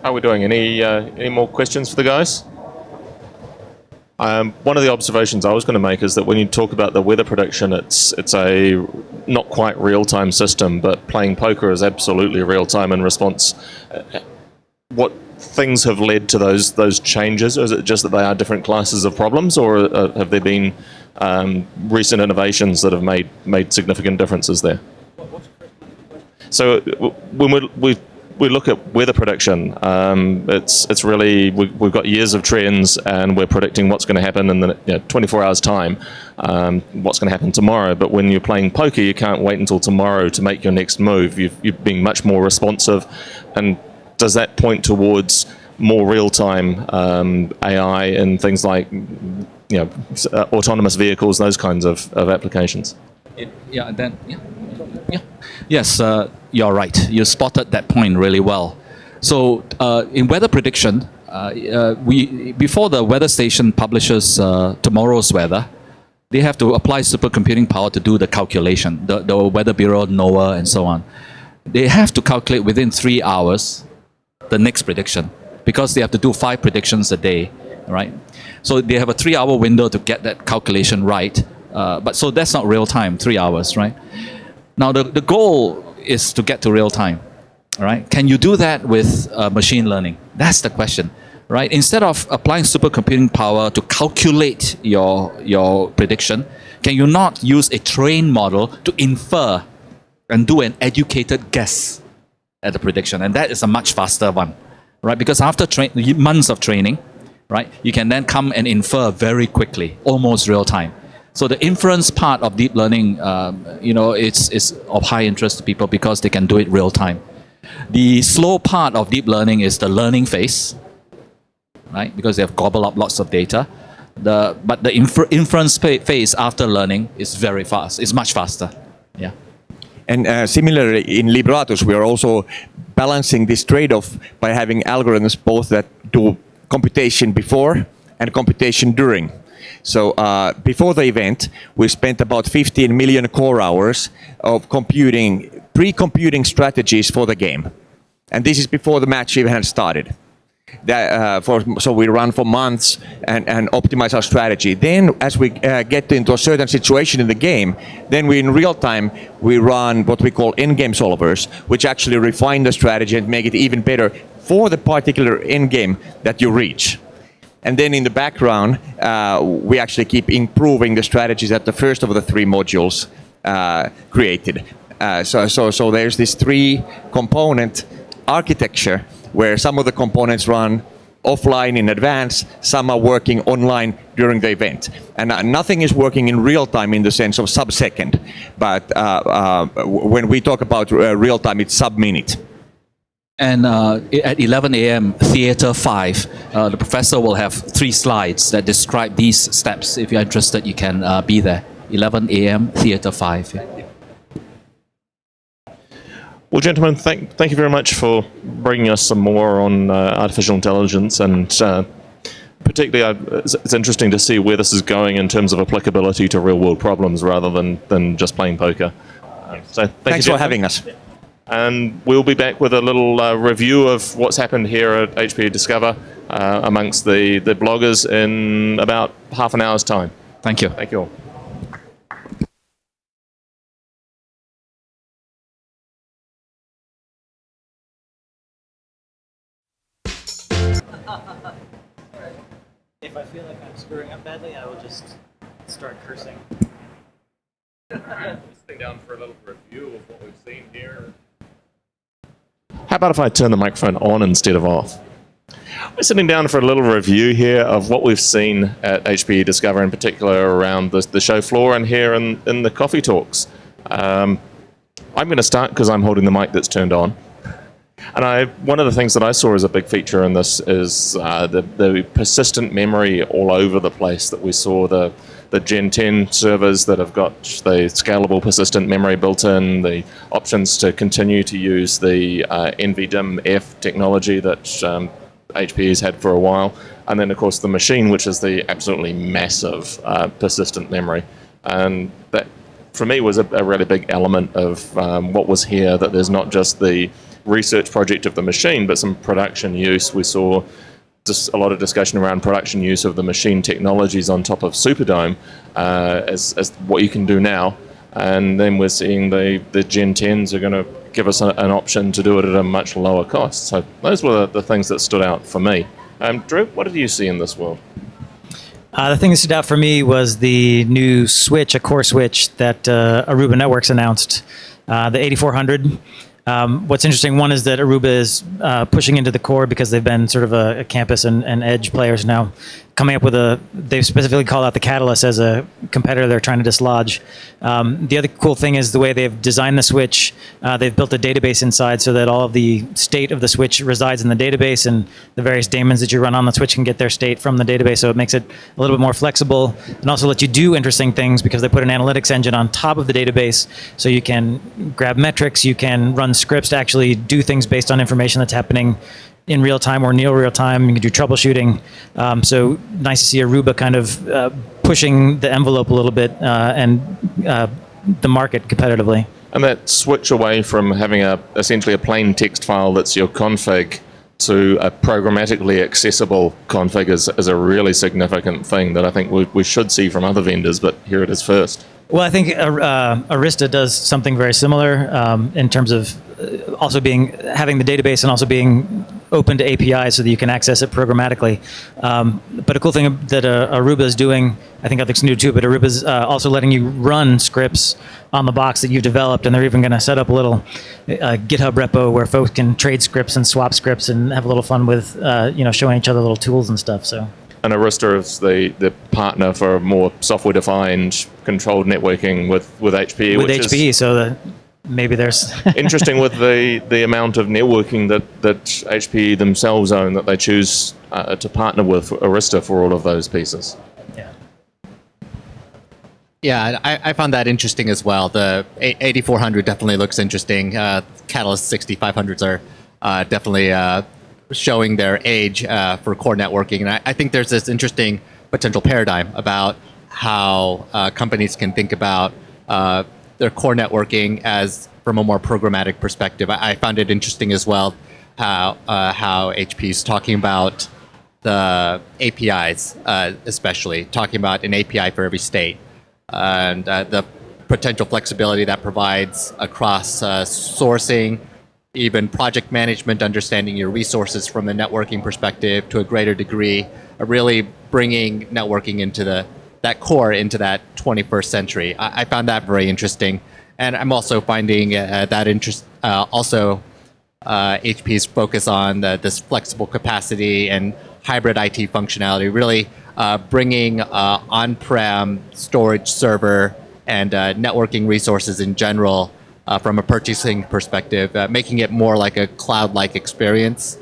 How are we doing? Any more questions for the guys? One of the observations I was going to make is that when you talk about the weather prediction, it's a not quite real-time system, but playing poker is absolutely real-time in response. What things have led to those changes? Is it just that they are different classes of problems, or have there been recent innovations that have made significant differences there? So when we look at weather prediction, it's really we've got years of trends, and we're predicting what's going to happen in the 24 hours time, what's going to happen tomorrow. But when you're playing poker, you can't wait until tomorrow to make your next move. You're being much more responsive. And does that point towards more real-time AI and things like autonomous vehicles, those kinds of applications? Yes, you're right. You spotted that point really well. So in weather prediction, before the weather station publishes tomorrow's weather, they have to apply supercomputing power to do the calculation. The Weather Bureau, NOAA, and so on. They have to calculate within 3 hours the next prediction, because they have to do 5 predictions a day, right? So they have a 3-hour window to get that calculation right. But so that's not real time, 3 hours, right? Now, the goal is to get to real time, all right? Can you do that with machine learning? That's the question, right? Instead of applying supercomputing power to calculate your prediction, can you not use a trained model to infer and do an educated guess at the prediction? And that is a much faster one, right? Because after months of training, right, you can then come and infer very quickly, almost real time. So the inference part of deep learning, it's of high interest to people because they can do it real time. The slow part of deep learning is the learning phase, right? Because they have gobbled up lots of data. But the inference phase after learning is very fast. It's much faster. Yeah. And similarly, in Libratus, we are also balancing this trade-off by having algorithms both that do computation before and computation during. So before the event, we spent about 15 million core hours of pre-computing strategies for the game. And this is before the match even had started. So we run for months and optimize our strategy. Then as we get into a certain situation in the game, then in real time, we run what we call in-game solvers, which actually refine the strategy and make it even better for the particular end game that you reach. And then in the background, we actually keep improving the strategies that the first of the 3 modules created. So there's this 3-component architecture where some of the components run offline in advance, some are working online during the event. And nothing is working in real time in the sense of sub-second. But when we talk about real time, it's sub-minute. And at 11 a.m., Theater 5, the professor will have 3 slides that describe these steps. If you're interested, you can be there. 11 a.m., Theater 5. Yeah. Well, gentlemen, thank you very much for bringing us some more on artificial intelligence, and particularly it's interesting to see where this is going in terms of applicability to real-world problems rather than just playing poker. So thanks for having us. And we'll be back with a little review of what's happened here at HPE Discover amongst the bloggers in about half an hour's time. Thank you. Thank you all. If I feel like I'm screwing up badly, I will just start cursing. Sitting down for a little review of what we've seen here. How about if I turn the microphone on instead of off? We're sitting down for a little review here of what we've seen at HPE Discover, in particular around the show floor and here in the coffee talks. I'm going to start because I'm holding the mic that's turned on. And one of the things that I saw as a big feature in this is the persistent memory all over the place that we saw, the Gen 10 servers that have got the scalable persistent memory built in, the options to continue to use the NVDIMM-F technology that HPE's had for a while, and then of course the machine, which is the absolutely massive persistent memory. And that, for me, was a really big element of what was here, that there's not just the research project of the machine, but some production use. We saw just a lot of discussion around production use of the machine technologies on top of Superdome as what you can do now. And then we're seeing the Gen 10s are going to give us an option to do it at a much lower cost. So those were the things that stood out for me. Drew, what did you see in this world? The thing that stood out for me was the new switch, a core switch that Aruba Networks announced, the 8400. What's interesting, one is that Aruba is pushing into the core because they've been sort of a campus and edge players now, coming up with they've specifically called out the Catalyst as a competitor they're trying to dislodge. The other cool thing is the way they've designed the switch. They've built a database inside so that all of the state of the switch resides in the database, and the various daemons that you run on the switch can get their state from the database, so it makes it a little bit more flexible and also lets you do interesting things because they put an analytics engine on top of the database, so you can grab metrics, you can run scripts to actually do things based on information that's happening in real time or near real time. You can do troubleshooting. So nice to see Aruba kind of pushing the envelope a little bit and the market competitively. And that switch away from having essentially a plain text file that's your config to a programmatically accessible config is a really significant thing that I think we should see from other vendors, but here it is first. Well, I think Arista does something very similar in terms of also having the database and also being open to APIs so that you can access it programmatically. But a cool thing that Aruba is doing, I think others new too, but Aruba is also letting you run scripts on the box that you've developed, and they're even going to set up a little GitHub repo where folks can trade scripts and swap scripts and have a little fun with showing each other little tools and stuff. So. And Arista is the partner for more software-defined controlled networking with HPE. With HPE, so maybe there's... interesting with the amount of networking that HPE themselves own, that they choose to partner with Arista for all of those pieces. Yeah, I found that interesting as well. The 8400 definitely looks interesting. Catalyst 6500s are definitely... showing their age for core networking. And I think there's this interesting potential paradigm about how companies can think about their core networking as from a more programmatic perspective. I found it interesting as well how HP is talking about the APIs, especially talking about an API for every state, and the potential flexibility that provides across sourcing, even project management, understanding your resources from a networking perspective to a greater degree, really bringing networking into that core into that 21st century. I found that very interesting. And I'm also finding that interest, also HP's focus on this flexible capacity and hybrid IT functionality, really bringing on-prem storage server and networking resources in general from a purchasing perspective, making it more like a cloud-like experience,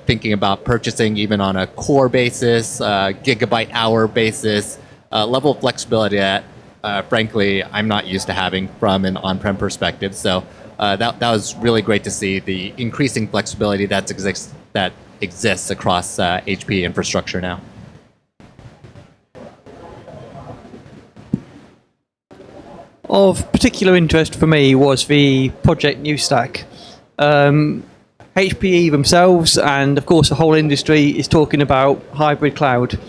thinking about purchasing even on a core basis, gigabyte hour basis, level of flexibility that, frankly, I'm not used to having from an on-prem perspective. So that was really great to see, the increasing flexibility that exists across HP infrastructure now. Of particular interest for me was the Project New Stack. HPE themselves and of course the whole industry is talking about hybrid cloud.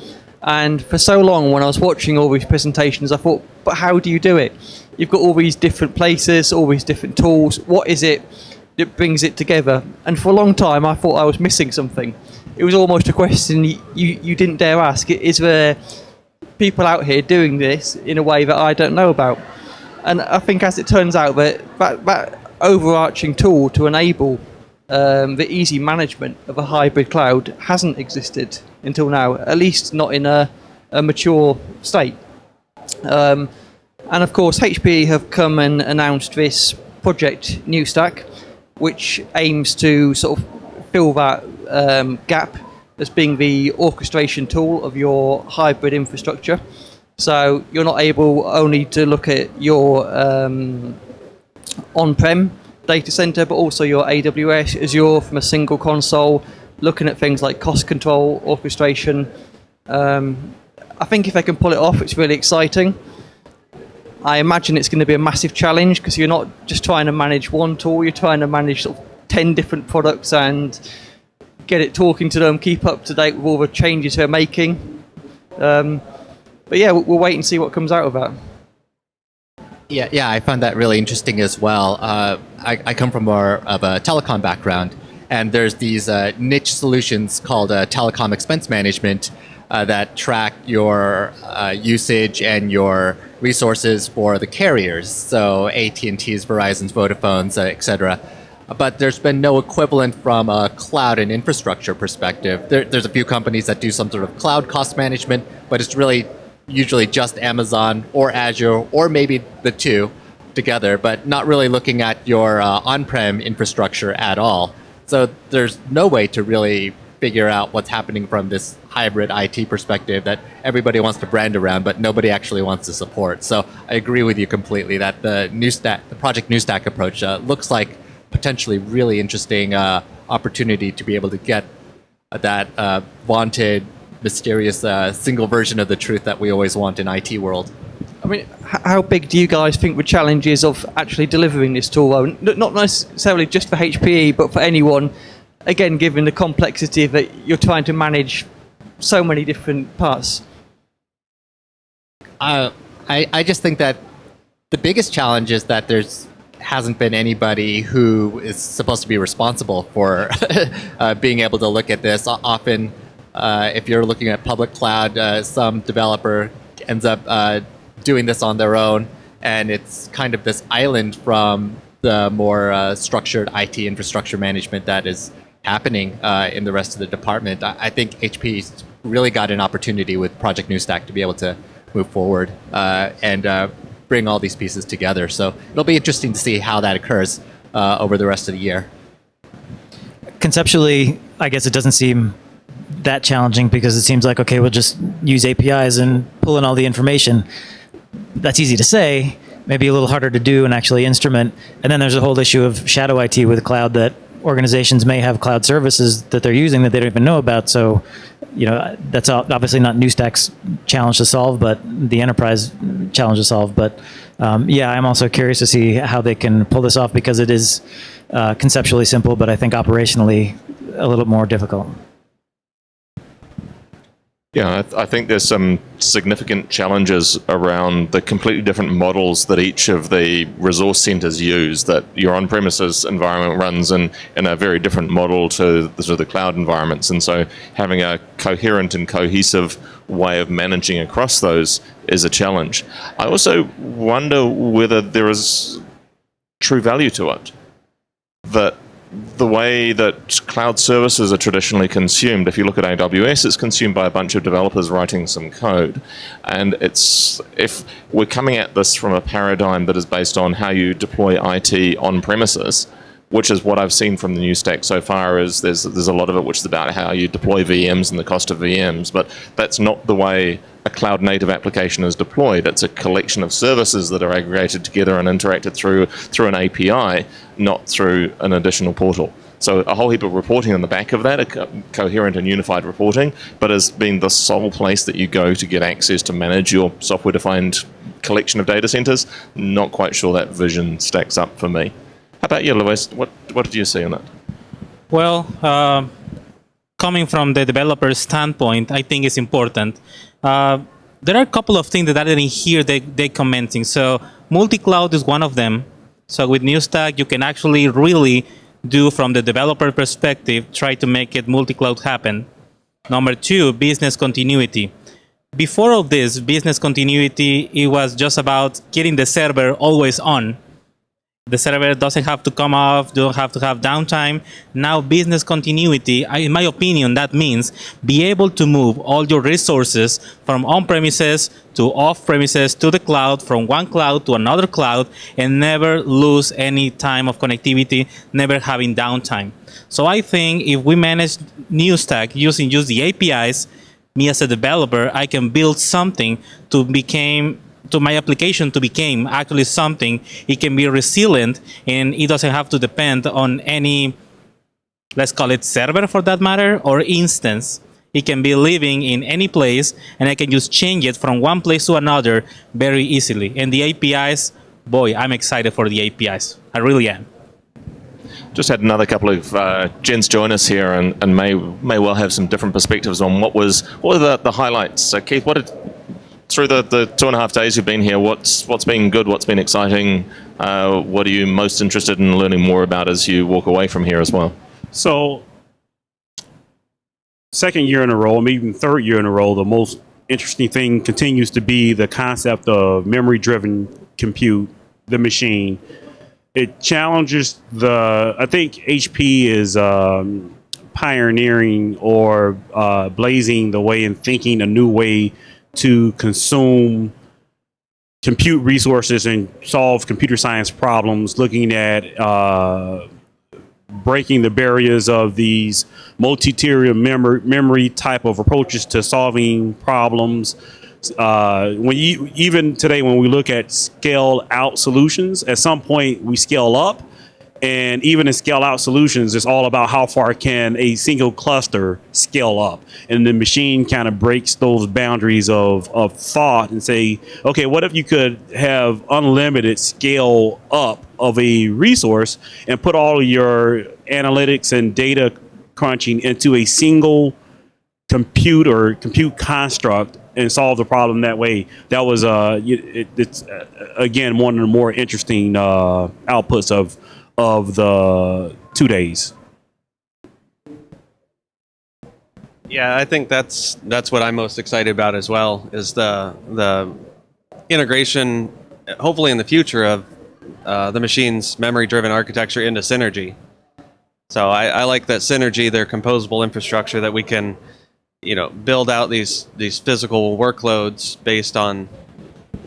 And for so long when I was watching all these presentations I thought, but how do you do it? You've got all these different places, all these different tools. What is it that brings it together? And for a long time I thought I was missing something. It was almost a question you didn't dare ask. Is there people out here doing this in a way that I don't know about? And I think, as it turns out, that overarching tool to enable the easy management of a hybrid cloud hasn't existed until now, at least not in a mature state. And of course, HPE have come and announced this project New Stack, which aims to sort of fill that gap as being the orchestration tool of your hybrid infrastructure. So you're not able only to look at your on-prem data center, but also your AWS, Azure from a single console, looking at things like cost control, orchestration. I think if they can pull it off, it's really exciting. I imagine it's going to be a massive challenge because you're not just trying to manage one tool, you're trying to manage sort of 10 different products and get it talking to them, keep up to date with all the changes they're making. But yeah, we'll wait and see what comes out of that. Yeah, I found that really interesting as well. I come from more of a telecom background, and there's these niche solutions called telecom expense management that track your usage and your resources for the carriers, so AT&T's, Verizon's, Vodafone's, etc. But there's been no equivalent from a cloud and infrastructure perspective. There's a few companies that do some sort of cloud cost management, but it's really usually just Amazon or Azure or maybe the two together, but not really looking at your on-prem infrastructure at all. So there's no way to really figure out what's happening from this hybrid IT perspective that everybody wants to brand around, but nobody actually wants to support. So I agree with you completely that the Project New Stack approach looks like potentially really interesting opportunity to be able to get that vaunted, mysterious single version of the truth that we always want in IT world. I mean, how big do you guys think the challenge is of actually delivering this tool? Not necessarily just for HPE, but for anyone, again, given the complexity that you're trying to manage so many different parts. I just think that the biggest challenge is that hasn't been anybody who is supposed to be responsible for being able to look at this. Often, if you're looking at public cloud, some developer ends up doing this on their own, and it's kind of this island from the more structured IT infrastructure management that is happening in the rest of the department. I think HPE's really got an opportunity with Project New Stack to be able to move forward and bring all these pieces together. So it'll be interesting to see how that occurs over the rest of the year. Conceptually, I guess it doesn't seem that challenging because it seems like, okay, we'll just use APIs and pull in all the information. That's easy to say, maybe a little harder to do and actually instrument. And then there's a whole issue of shadow IT with the cloud, that organizations may have cloud services that they're using that they don't even know about. So, that's obviously not New Stack's challenge to solve, but the enterprise challenge to solve. But yeah, I'm also curious to see how they can pull this off because it is conceptually simple, but I think operationally a little more difficult. Yeah, I think there's some significant challenges around the completely different models that each of the resource centers use, that your on-premises environment runs in a very different model to the cloud environments. And so having a coherent and cohesive way of managing across those is a challenge. I also wonder whether there is true value to it. That the way that cloud services are traditionally consumed, if you look at AWS, it's consumed by a bunch of developers writing some code. And if we're coming at this from a paradigm that is based on how you deploy IT on premises, which is what I've seen from the New Stack so far, is there's a lot of it which is about how you deploy VMs and the cost of VMs, but that's not the way a cloud native application is deployed. It's a collection of services that are aggregated together and interacted through an API, not through an additional portal. So a whole heap of reporting on the back of that, a coherent and unified reporting, but as being the sole place that you go to get access to manage your software-defined collection of data centers, not quite sure that vision stacks up for me. How about you, Luis? What did you see on that? Well, coming from the developer's standpoint, I think it's important. There are a couple of things that I didn't hear they commenting. So multi-cloud is one of them. So with New Stack, you can actually really do, from the developer perspective, try to make it multi-cloud happen. Number two, business continuity. Before all this, business continuity, it was just about getting the server always on. The server doesn't have to come off, don't have to have downtime. Now business continuity, in my opinion, that means be able to move all your resources from on-premises to off-premises to the cloud, from one cloud to another cloud, and never lose any time of connectivity, never having downtime. So I think if we manage NewStack using just the APIs, me as a developer, I can build something to my application to become actually something. It can be resilient, and it doesn't have to depend on any, let's call it server for that matter, or instance. It can be living in any place, and I can just change it from one place to another very easily. And the APIs, boy, I'm excited for the APIs. I really am. Just had another couple of gents join us here, and may well have some different perspectives on what were the highlights. So Keith, through the 2.5 days you've been here, what's been good, what's been exciting, what are you most interested in learning more about as you walk away from here as well? So, second year in a row, maybe even third year in a row, the most interesting thing continues to be the concept of memory-driven compute, the machine. It challenges I think HP is pioneering or blazing the way and thinking a new way to consume compute resources and solve computer science problems, looking at breaking the barriers of these multi-tier memory type of approaches to solving problems. Even today, when we look at scale out solutions, at some point we scale up, and even in scale out solutions, it's all about how far can a single cluster scale up, and the machine kind of breaks those boundaries of thought and say, okay, what if you could have unlimited scale up of a resource and put all your analytics and data crunching into a single compute construct and solve the problem that way. That was it's again one of the more interesting outputs of the 2 days. Yeah, I think that's what I'm most excited about as well, is the integration, hopefully in the future, of the machine's memory-driven architecture into Synergy. So I like that Synergy, their composable infrastructure, that we can build out these physical workloads based on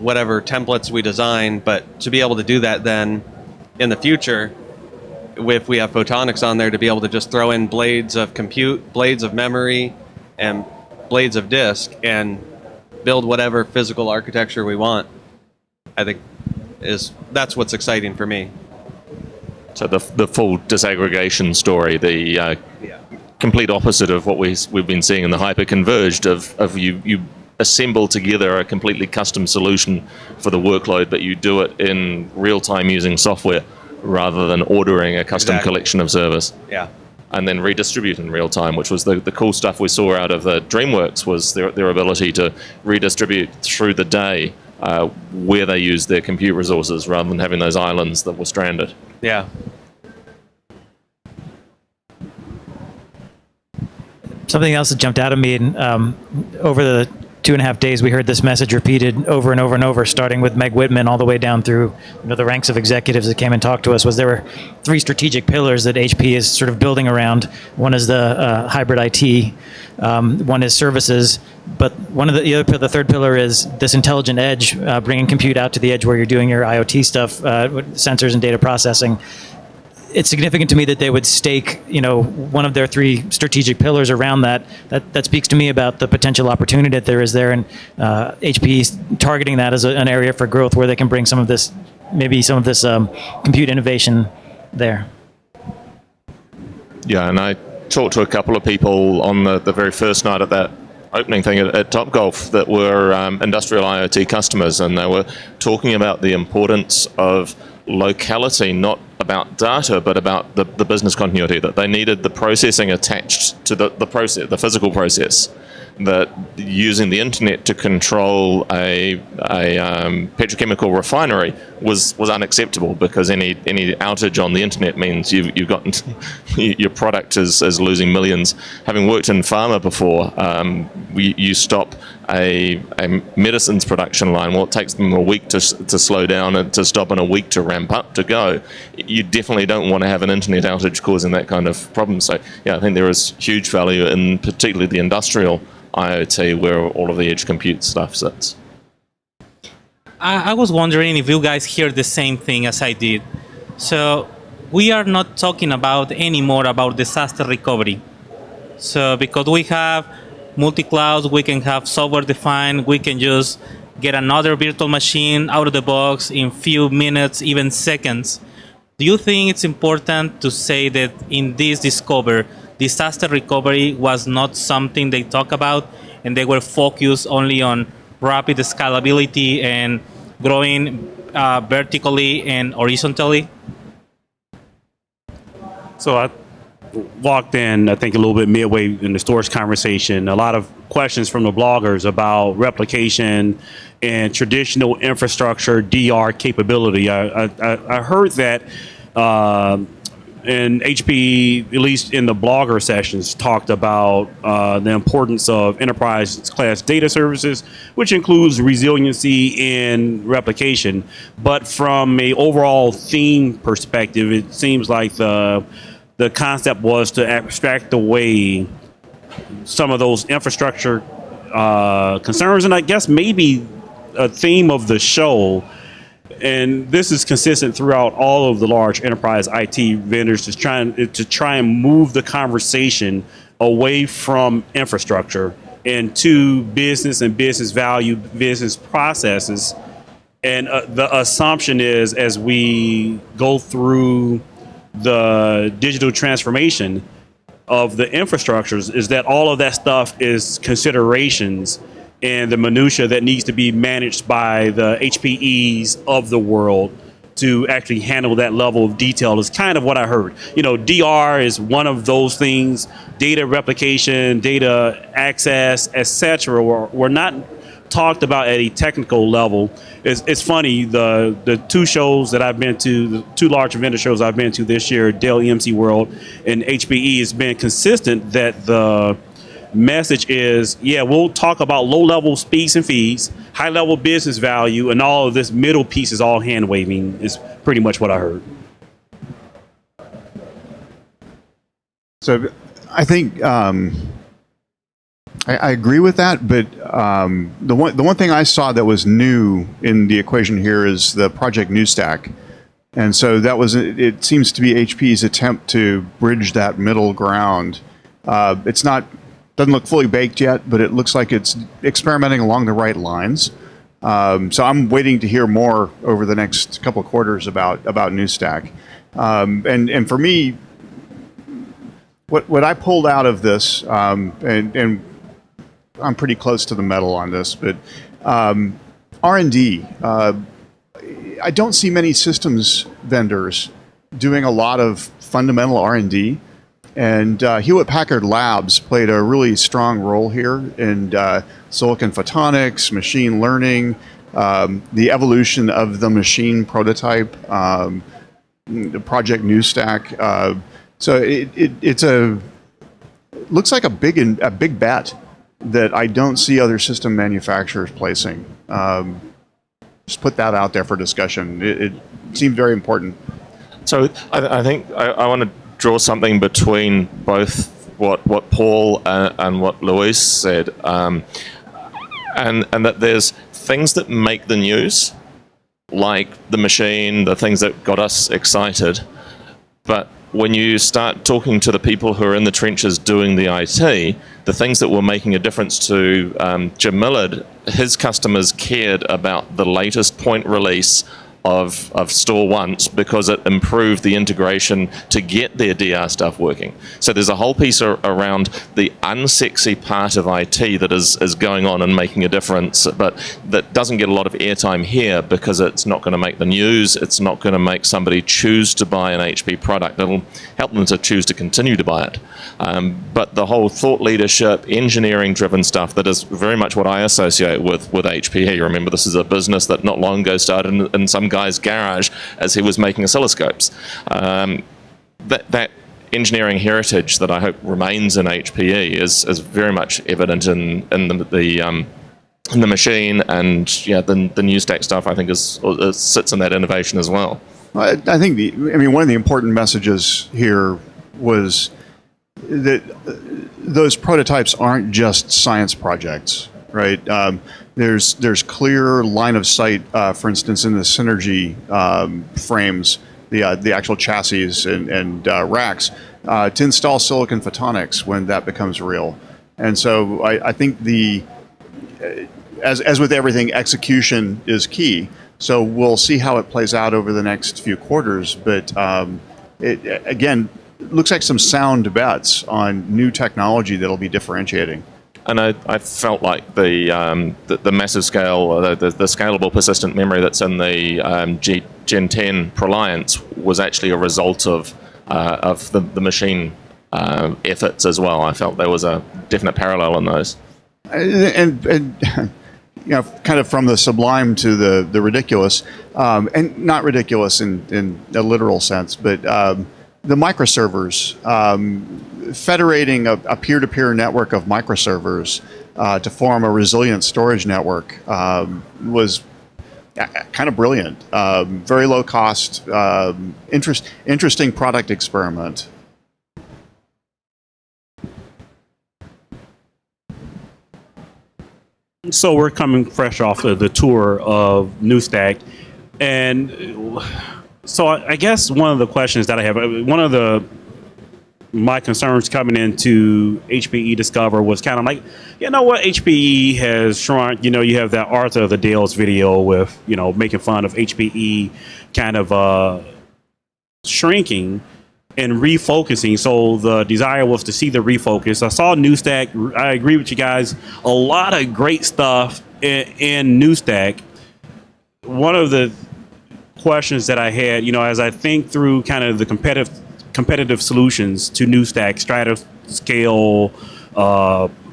whatever templates we design, but to be able to do that then in the future, if we have photonics on there, to be able to just throw in blades of compute, blades of memory, and blades of disk, and build whatever physical architecture we want, I think that's what's exciting for me. So the full disaggregation story, the complete opposite of what we've been seeing in the hyper-converged of you assemble together a completely custom solution for the workload, but you do it in real time using software rather than ordering a custom collection of servers. Yeah. And then redistribute in real time, which was the cool stuff we saw out of the DreamWorks, was their ability to redistribute through the day where they used their compute resources rather than having those islands that were stranded. Yeah. Something else that jumped out at me, and over the 2.5 days, we heard this message repeated over and over and over, starting with Meg Whitman all the way down through the ranks of executives that came and talked to us. Was there were 3 strategic pillars that HP is sort of building around. One is the hybrid IT, one is services, but the third pillar is this intelligent edge, bringing compute out to the edge where you're doing your IoT stuff, with sensors and data processing. It's significant to me that they would stake, one of their 3 strategic pillars around that. That speaks to me about the potential opportunity that there is there, and HPE targeting that as an area for growth where they can bring some of this compute innovation there. Yeah, and I talked to a couple of people on the very first night of that opening thing at Topgolf that were industrial IoT customers, and they were talking about the importance of locality, not about data, but about the business continuity, that they needed the processing attached to the process, the physical process, that using the internet to control a petrochemical refinery was unacceptable, because any outage on the internet means you've got your product is losing millions. Having worked in pharma before, you stop a medicines production line. Well, it takes them a week to slow down and to stop, and a week to ramp up to go. You definitely don't want to have an internet outage causing that kind of problem. So yeah, I think there is huge value in particularly the industrial IoT, where all of the edge compute stuff sits. I was wondering if you guys hear the same thing as I did. So we are not talking about anymore about disaster recovery. So because we have multi-clouds, we can have software defined, we can just get another virtual machine out of the box in few minutes, even seconds. Do you think it's important to say that in this Discover, disaster recovery was not something they talk about, and they were focused only on rapid scalability and growing vertically and horizontally? So I walked in, I think, a little bit midway in the storage conversation. A lot of questions from the bloggers about replication and traditional infrastructure DR capability. I heard that and HPE, at least in the blogger sessions, talked about the importance of enterprise class data services, which includes resiliency and replication. But from a overall theme perspective, it seems like the concept was to abstract away some of those infrastructure concerns, and I guess maybe a theme of the show. And this is consistent throughout all of the large enterprise IT vendors, to try and move the conversation away from infrastructure and to business and business value, business processes. And the assumption is, as we go through the digital transformation of the infrastructures, is that all of that stuff is considerations and the minutia that needs to be managed by the HPEs of the world to actually handle that level of detail, is kind of what I heard. You know, DR is one of those things. Data replication, data access, etc. were not talked about at a technical level. It's funny, the two shows that I've been to, the two large vendor shows I've been to this year, Dell EMC World and HPE, has been consistent that the message is, yeah, we'll talk about low-level speeds and feeds, high-level business value, and all of this middle piece is all hand-waving, is pretty much what I heard. So I think I agree with that, but the one thing I saw that was new in the equation here is the Project New Stack. And so that was, it seems to be HPE's attempt to bridge that middle ground. It's not, doesn't look fully baked yet, but it looks like it's experimenting along the right lines. So I'm waiting to hear more over the next couple of quarters about New Stack. And for me, what I pulled out of this, and I'm pretty close to the metal on this, but R&D. I don't see many systems vendors doing a lot of fundamental R&D. And Hewlett-Packard Labs played a really strong role here in silicon photonics, machine learning, the evolution of the machine prototype, the Project New Stack. So it looks like a big bet that I don't see other system manufacturers placing. Just put that out there for discussion. It seemed very important. So I think I want to draw something between both what Paul and what Luis said, and that there's things that make the news, like the machine, the things that got us excited, but when you start talking to the people who are in the trenches doing the IT, the things that were making a difference to Jim Millard, his customers cared about the latest point release of Store Once because it improved the integration to get their DR stuff working. So there's a whole piece around the unsexy part of IT that is going on and making a difference, but that doesn't get a lot of airtime here because it's not going to make the news, it's not going to make somebody choose to buy an HP product. It'll help them to choose to continue to buy it. But the whole thought leadership, engineering-driven stuff that is very much what I associate with HPE. Remember, this is a business that not long ago started in some guy's garage as he was making oscilloscopes. That engineering heritage that I hope remains in HPE is very much evident in the machine, and the new stack stuff I think sits in that innovation as well. I think one of the important messages here was that those prototypes aren't just science projects, right? There's clear line of sight, for instance, in the Synergy frames, the actual chassis and racks, to install silicon photonics when that becomes real. And so I think as with everything, execution is key. So we'll see how it plays out over the next few quarters. But it again looks like some sound bets on new technology that'll be differentiating. And I felt like the massive scale, the scalable persistent memory that's in the Gen 10 ProLiants was actually a result of the machine efforts as well. I felt there was a definite parallel in those. And kind of from the sublime to the ridiculous, and not ridiculous in a literal sense, but the microservers, federating a peer-to-peer network of microservers to form a resilient storage network was kind of brilliant. Very low cost, interesting product experiment. So we're coming fresh off of the tour of NewStack, and so I guess one of the questions that I have, my concerns coming into HPE Discover was kind of like, HPE has shrunk. You have that Arthur the Dale's video with, making fun of HPE kind of shrinking and refocusing. So the desire was to see the refocus. I saw NewStack. I agree with you guys. A lot of great stuff in NewStack. One of the questions that I had, as I think through kind of the competitive solutions to NewStack, Stratoscale,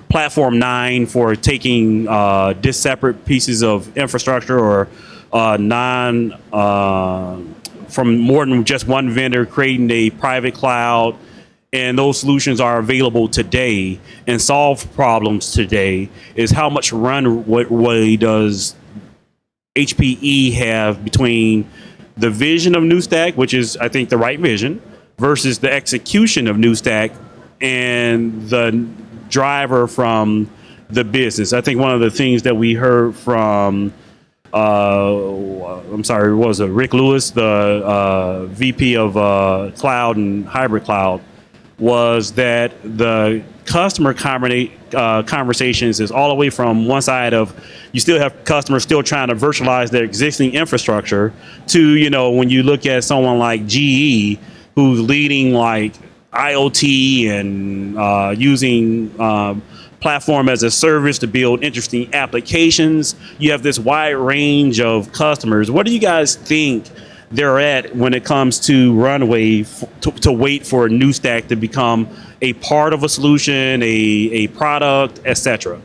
Platform 9 for taking separate pieces of infrastructure or from more than just one vendor, creating a private cloud, and those solutions are available today and solve problems today, is how much runway does HPE have between the vision of NewStack, which is, I think, the right vision, versus the execution of NewStack and the driver from the business. I think one of the things that we heard from Rick Lewis, the VP of Cloud and Hybrid Cloud, was that the customer conversations is all the way from one side of you still have customers still trying to virtualize their existing infrastructure to, when you look at someone like GE, who's leading like IoT and using platform as a service to build interesting applications. You have this wide range of customers. What do you guys think they're at when it comes to runway to wait for a NewStack to become a part of a solution, a product, etc.?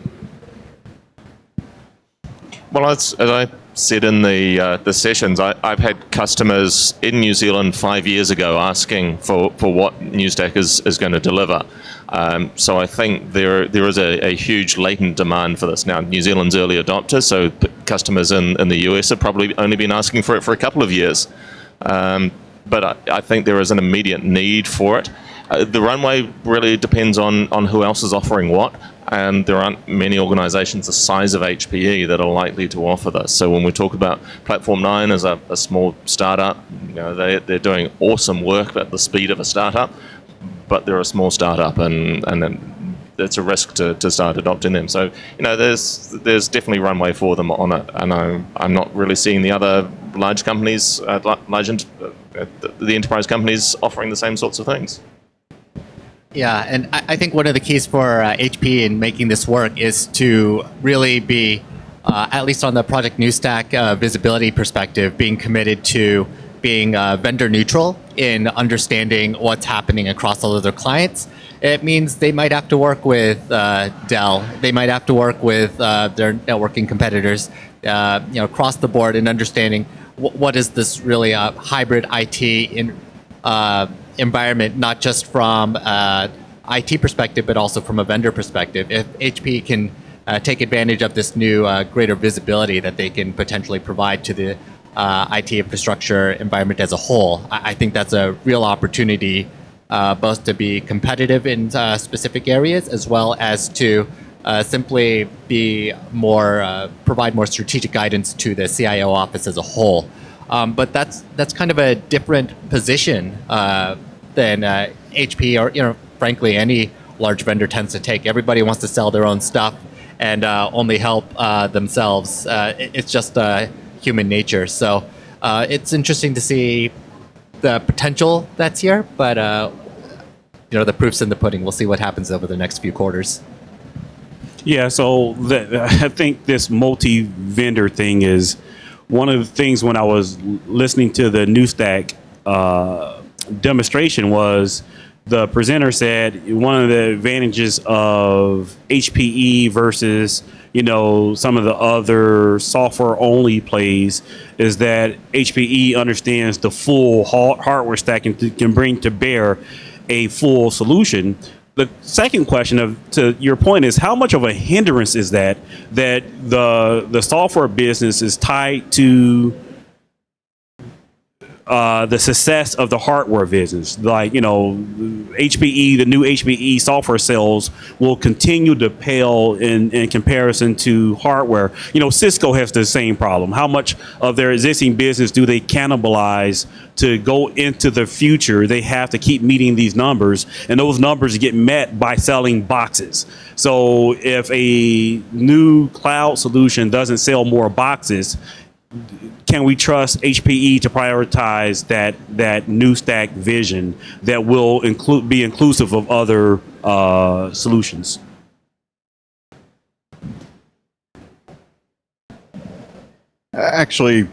Well, as I said in the sessions, I've had customers in New Zealand 5 years ago asking for what NewStack is going to deliver. So I think there is a huge latent demand for this now. New Zealand's early adopters, so customers in the US have probably only been asking for it for a couple of years. But I think there is an immediate need for it. The runway really depends on who else is offering what, and there aren't many organizations the size of HPE that are likely to offer this. So when we talk about Platform 9 as a small startup, they're doing awesome work at the speed of a startup, but they're a small startup, and it's a risk to start adopting them. So there's definitely runway for them on it, and I'm not really seeing the other large companies, the enterprise companies offering the same sorts of things. Yeah, and I think one of the keys for HPE in making this work is to really be, at least on the Project NewStack visibility perspective, being committed to being vendor neutral in understanding what's happening across all of their clients. It means they might have to work with Dell. They might have to work with their networking competitors, across the board in understanding what is this really a hybrid IT environment, not just from IT perspective, but also from a vendor perspective. If HP can take advantage of this new greater visibility that they can potentially provide to the IT infrastructure environment as a whole, I think that's a real opportunity both to be competitive in specific areas as well as to simply be more provide more strategic guidance to the CIO office as a whole. But that's kind of a different position than HP or frankly any large vendor tends to take. Everybody wants to sell their own stuff and only help themselves. It's just human nature. So it's interesting to see the potential that's here, but the proof's in the pudding. We'll see what happens over the next few quarters. Yeah, so I think this multi-vendor thing is one of the things when I was listening to the NewStack demonstration was the presenter said one of the advantages of HPE versus some of the other software only plays is that HPE understands the full hardware stack and can bring to bear a full solution. The second question to your point is how much of a hindrance is that the software business is tied to the success of the hardware business. Like, HPE, the new HPE software sales will continue to pale in comparison to hardware. Cisco has the same problem. How much of their existing business do they cannibalize to go into the future? They have to keep meeting these numbers, and those numbers get met by selling boxes. So if a new cloud solution doesn't sell more boxes, can we trust HPE to prioritize that new stack vision that will be inclusive of other solutions? Actually,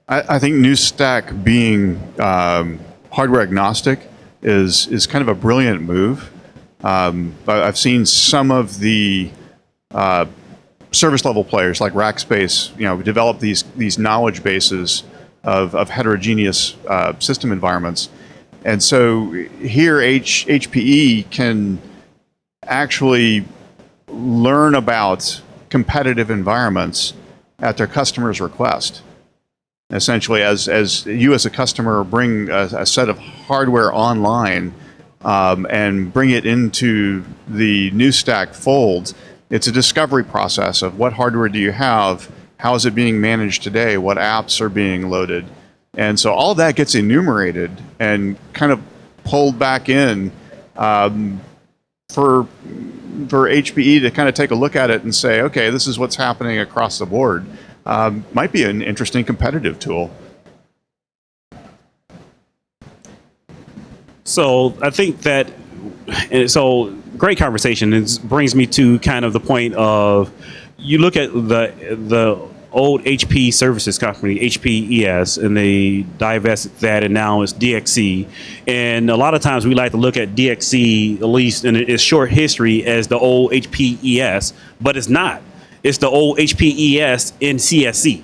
I think new stack being hardware agnostic is kind of a brilliant move. I've seen some of the service level players like Rackspace, develop these knowledge bases of heterogeneous system environments. And so here HPE can actually learn about competitive environments at their customer's request. Essentially, as you as a customer bring a set of hardware online and bring it into the new stack fold, it's a discovery process of what hardware do you have, how is it being managed today, what apps are being loaded. And so all of that gets enumerated and kind of pulled back in for HPE to kind of take a look at it and say, okay, this is what's happening across the board. Might be an interesting competitive tool. So I think that, great conversation. It brings me to kind of the point of, you look at the old HP services company, HPES, and they divested that, and now it's DXC. And a lot of times we like to look at DXC, at least in its short history, as the old HPES, but it's not. It's the old HPES in CSC.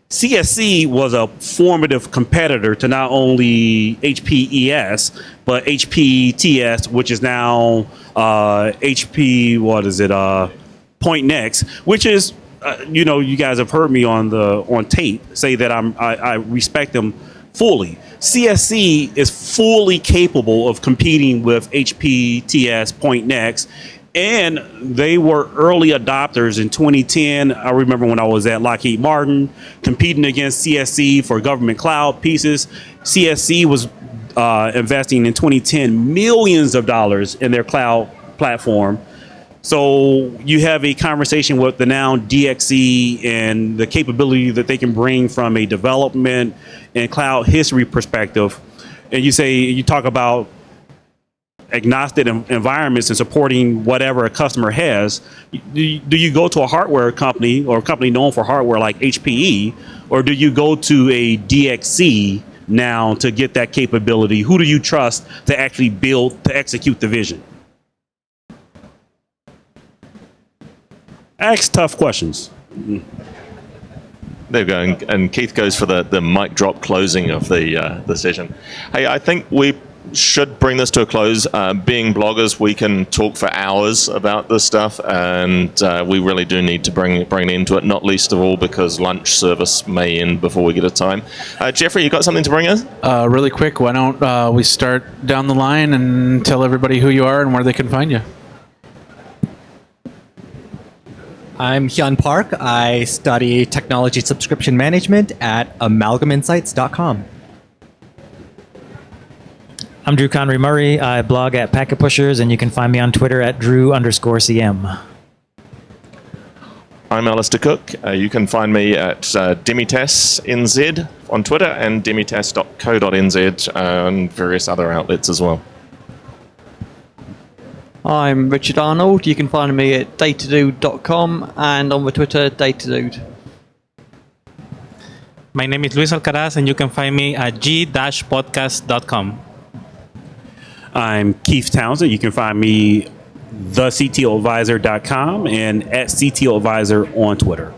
CSC was a formative competitor to not only HPES, but HPTS, which is now HP, Point Next, which is, you guys have heard me on tape say that I respect them fully. CSC is fully capable of competing with HPTS, Point Next, and they were early adopters in 2010. I remember when I was at Lockheed Martin competing against CSC for government cloud pieces. CSC was investing in 2010 millions of dollars in their cloud platform. So you have a conversation with the now DXC and the capability that they can bring from a development and cloud history perspective. And you talk about agnostic environments and supporting whatever a customer has. Do you go to a hardware company or a company known for hardware like HPE, or do you go to a DXC now to get that capability? Who do you trust to actually to execute the vision? Ask tough questions. There we go. And Keith goes for the mic drop closing of the session. Hey, I think we should bring this to a close. Being bloggers, we can talk for hours about this stuff, and we really do need to bring an end to it, not least of all because lunch service may end before we get a time. Jeffrey, you got something to bring us? Really quick, why don't we start down the line and tell everybody who you are and where they can find you? I'm Hyun Park. I study technology subscription management at amalgaminsights.com. I'm Drew Connery Murray. I blog at Packet Pushers, and you can find me on Twitter at Drew_CM. I'm Alistair Cook. You can find me at DemitasNZ on Twitter and demitas.co.nz and various other outlets as well. I'm Richard Arnold. You can find me at datadude.com and on the Twitter, datadude. My name is Luis Alcaraz, and you can find me at g-podcast.com. I'm Keith Townsend. You can find me thectoadvisor.com and at ctoadvisor on Twitter.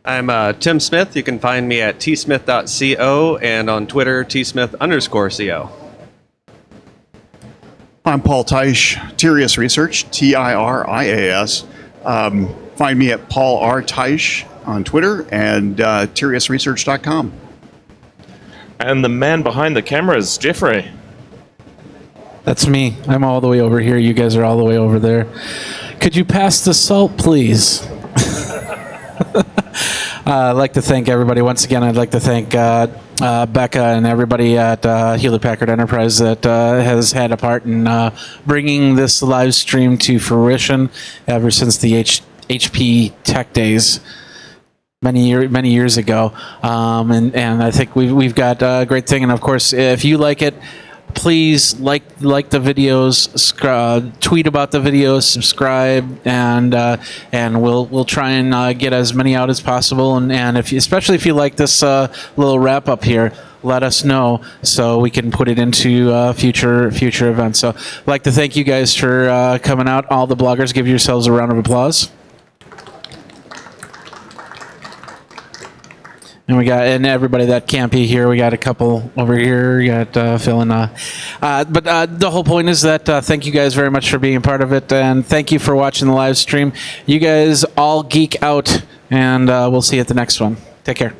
I'm Tim Smith. You can find me at tsmith.co and on Twitter, tsmith_co. I'm Paul Teisch, Tirias Research, TIRIAS. Find me at Paul R. Teisch on Twitter and TiriasResearch.com. And the man behind the cameras, Jeffrey. That's me. I'm all the way over here. You guys are all the way over there. Could you pass the salt, please? I'd like to thank everybody. Once again, I'd like to thank Becca and everybody at Hewlett-Packard Enterprise that has had a part in bringing this live stream to fruition ever since the HPE Tech Days many years ago. And I think we've got a great thing. And of course, if you like it, please like the videos, tweet about the videos, subscribe, and we'll try and get as many out as possible. And especially if you like this little wrap up here, let us know so we can put it into future events. So I'd like to thank you guys for coming out. All the bloggers, give yourselves a round of applause. And everybody that can't be here, we got a couple over here. We got Phil and but the whole point is that thank you guys very much for being a part of it, and thank you for watching the live stream. You guys all geek out, and we'll see you at the next one. Take care.